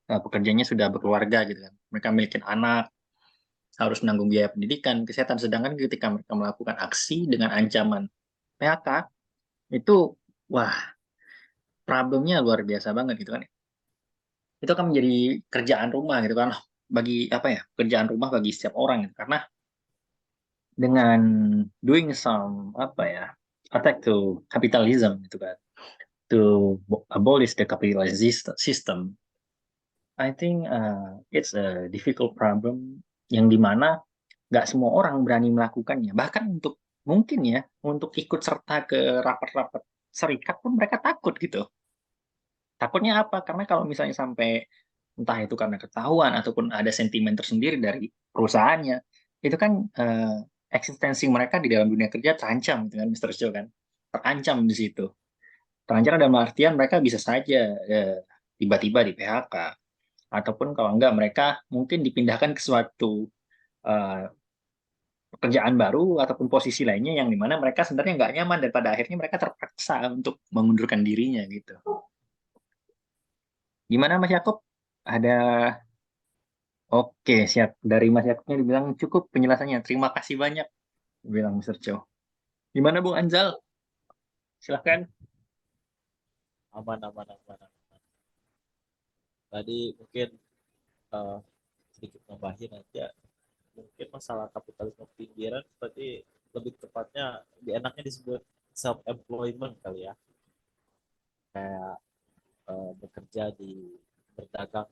pekerjanya sudah berkeluarga gitu kan, mereka memiliki anak, harus menanggung biaya pendidikan, kesehatan, sedangkan ketika mereka melakukan aksi dengan ancaman PHK itu wah, problemnya luar biasa banget gitu kan. Itu akan menjadi kerjaan rumah gitu kan, bagi kerjaan rumah bagi setiap orang gitu. Karena dengan doing some attack to capitalism gitu kan, to abolish the capitalist system, I think it's a difficult problem yang dimana nggak semua orang berani melakukannya. Bahkan untuk ikut serta ke rapat-rapat serikat pun mereka takut gitu. Takutnya apa? Karena kalau misalnya sampai entah itu karena ketahuan ataupun ada sentimen tersendiri dari perusahaannya, itu kan eksistensi mereka di dalam dunia kerja terancam dengan Mr. Cho kan. Terancam di situ. Terancam dalam artian mereka bisa saja tiba-tiba di PHK. Ataupun kalau enggak mereka mungkin dipindahkan ke suatu pekerjaan baru ataupun posisi lainnya yang dimana mereka sebenarnya nggak nyaman dan pada akhirnya mereka terpaksa untuk mengundurkan dirinya gitu. Gimana Mas Yakob? Oke, siap. Dari Mas Yakobnya dibilang cukup penjelasannya. Terima kasih banyak, bilang Mr. Cho. Gimana Bung Anzal? Silahkan. Aman. Tadi mungkin sedikit nambahin aja. Mungkin masalah kapitalisme pinggiran tadi lebih tepatnya enaknya disebut self employment kali ya. Kayak bekerja di berdagang,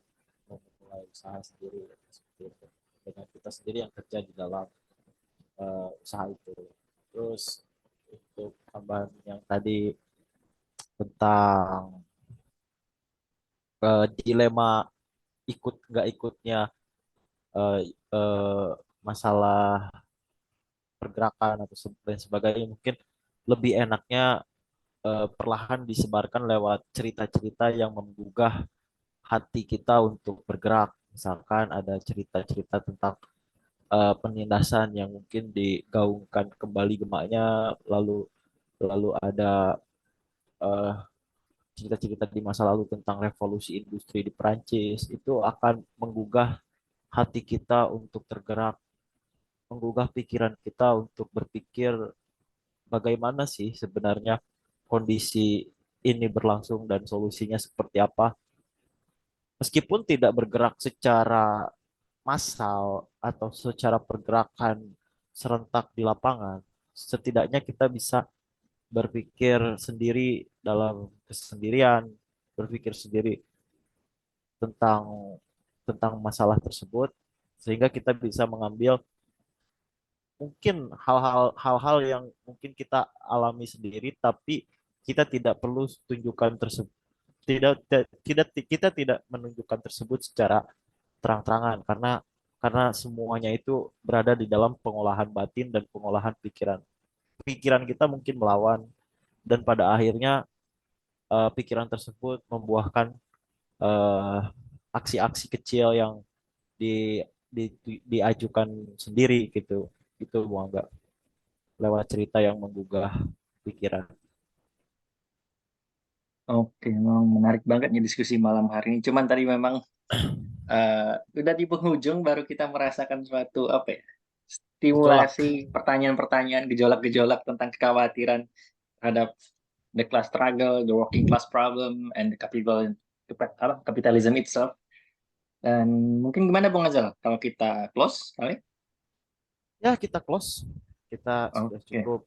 memulai usaha sendiri seperti itu, dengan kita sendiri yang kerja di dalam usaha itu. Terus untuk tambahan yang tadi tentang dilema ikut nggak ikutnya masalah pergerakan atau lain sebagainya, mungkin lebih enaknya perlahan disebarkan lewat cerita-cerita yang menggugah hati kita untuk bergerak. Misalkan ada cerita-cerita tentang penindasan yang mungkin digaungkan kembali gemaknya, lalu ada cerita-cerita di masa lalu tentang revolusi industri di Perancis, itu akan menggugah hati kita untuk tergerak, menggugah pikiran kita untuk berpikir bagaimana sih sebenarnya kondisi ini berlangsung dan solusinya seperti apa. Meskipun tidak bergerak secara massal atau secara pergerakan serentak di lapangan, setidaknya kita bisa berpikir sendiri dalam kesendirian, berpikir sendiri tentang tentang masalah tersebut, sehingga kita bisa mengambil mungkin hal-hal yang mungkin kita alami sendiri, tapi kita tidak perlu tunjukkan tersebut, kita tidak menunjukkan tersebut secara terang-terangan, karena karena semuanya itu berada di dalam pengolahan batin dan pengolahan pikiran. Pikiran kita mungkin melawan, dan pada akhirnya pikiran tersebut membuahkan eh, aksi-aksi kecil yang di, diajukan sendiri gitu. Itu mau nggak lewat cerita yang menggugah pikiran. Oke, memang menarik banget nih diskusi malam hari ini. Cuman tadi memang udah di penghujung baru kita merasakan suatu apa ya, Gejolak. stimulasi pertanyaan-pertanyaan, gejolak-gejolak tentang kekhawatiran terhadap the class struggle, the working class problem, and the capitalism itself. Dan mungkin gimana Bung Azal kalau kita close kali? Ya, kita close. Kita sudah Oke, cukup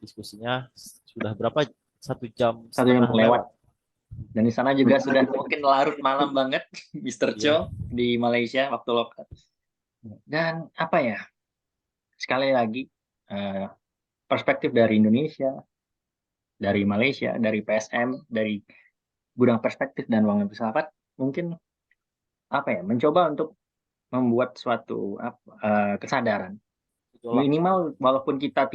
diskusinya. Sudah berapa? 1 jam 1 jam setengah lewat. lewat. Dan di sana juga sudah mungkin larut malam banget, Mr. Iya. Cho di Malaysia waktu lokal. Dan apa ya? Sekali lagi, perspektif dari Indonesia, dari Malaysia, dari PSM, dari gudang perspektif dan ruangan filsafat, mungkin apa ya? Mencoba untuk membuat suatu kesadaran Gejolak. minimal, walaupun kita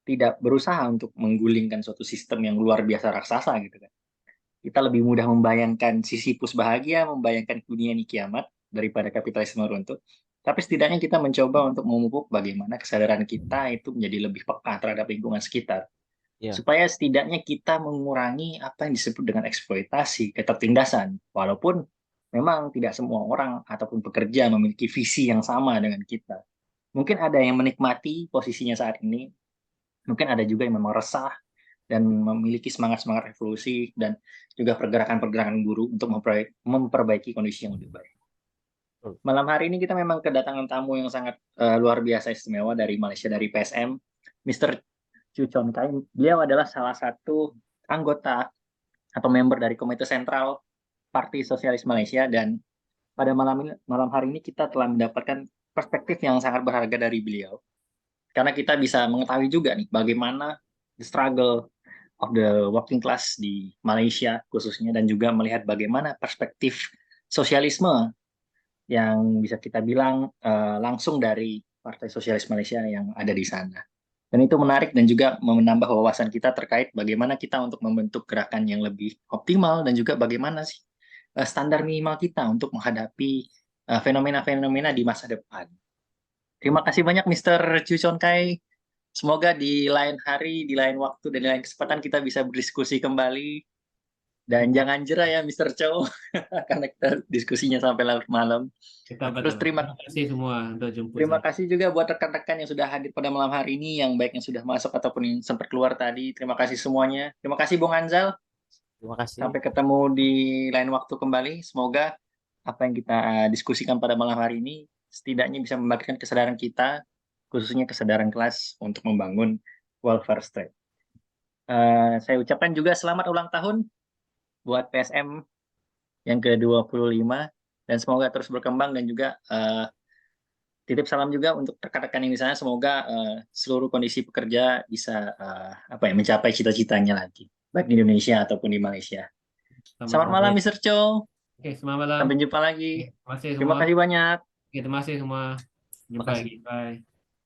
tidak berusaha untuk menggulingkan suatu sistem yang luar biasa raksasa gitu kan. Kita lebih mudah membayangkan Sisyphus bahagia, membayangkan dunia ini kiamat daripada kapitalisme runtuh. Tapi setidaknya kita mencoba untuk memupuk bagaimana kesadaran kita itu menjadi lebih peka terhadap lingkungan sekitar. Ya. Supaya setidaknya kita mengurangi apa yang disebut dengan eksploitasi, ketertindasan. Walaupun memang tidak semua orang ataupun pekerja memiliki visi yang sama dengan kita. Mungkin ada yang menikmati posisinya saat ini, mungkin ada juga yang memang resah dan memiliki semangat-semangat revolusi dan juga pergerakan-pergerakan buruh untuk memperbaiki kondisi yang lebih baik. Malam hari ini kita memang kedatangan tamu yang sangat luar biasa istimewa dari Malaysia, dari PSM, Mr. Chu Chon Kai. Beliau adalah salah satu anggota atau member dari Komite Sentral Parti Sosialis Malaysia, dan pada malam hari ini kita telah mendapatkan perspektif yang sangat berharga dari beliau. Karena kita bisa mengetahui juga nih bagaimana the struggle of the working class di Malaysia khususnya, dan juga melihat bagaimana perspektif sosialisme yang bisa kita bilang langsung dari Partai Sosialis Malaysia yang ada di sana. Dan itu menarik dan juga menambah wawasan kita terkait bagaimana kita untuk membentuk gerakan yang lebih optimal, dan juga bagaimana sih standar minimal kita untuk menghadapi fenomena-fenomena di masa depan. Terima kasih banyak Mr. Chu Chon Kai. Semoga di lain hari, di lain waktu, dan di lain kesempatan kita bisa berdiskusi kembali. Dan jangan jera ya Mr. Chow, karena kita diskusinya sampai larut malam. Terus Terima kasih semua untuk jemput terima saya. kasih juga buat rekan-rekan yang sudah hadir pada malam hari ini, yang baik yang sudah masuk ataupun yang sempat keluar tadi. Terima kasih semuanya. Terima kasih Bung Anzal. Terima kasih. Sampai ketemu di lain waktu kembali. Semoga apa yang kita diskusikan pada malam hari ini setidaknya bisa membangkitkan kesadaran kita, khususnya kesadaran kelas untuk membangun welfare state. Saya ucapkan juga selamat ulang tahun buat PSM yang ke-25, dan semoga terus berkembang, dan juga titip salam juga untuk rekan-rekan yang di sana. Semoga seluruh kondisi pekerja bisa mencapai cita-citanya lagi, baik di Indonesia ataupun di Malaysia. Selamat malam Mr. Cho. Oke, selamat malam. Sampai jumpa lagi. Terima kasih Terima semua. kasih banyak. Oke, terima kasih semua. Jumpa Makasih. lagi. Bye.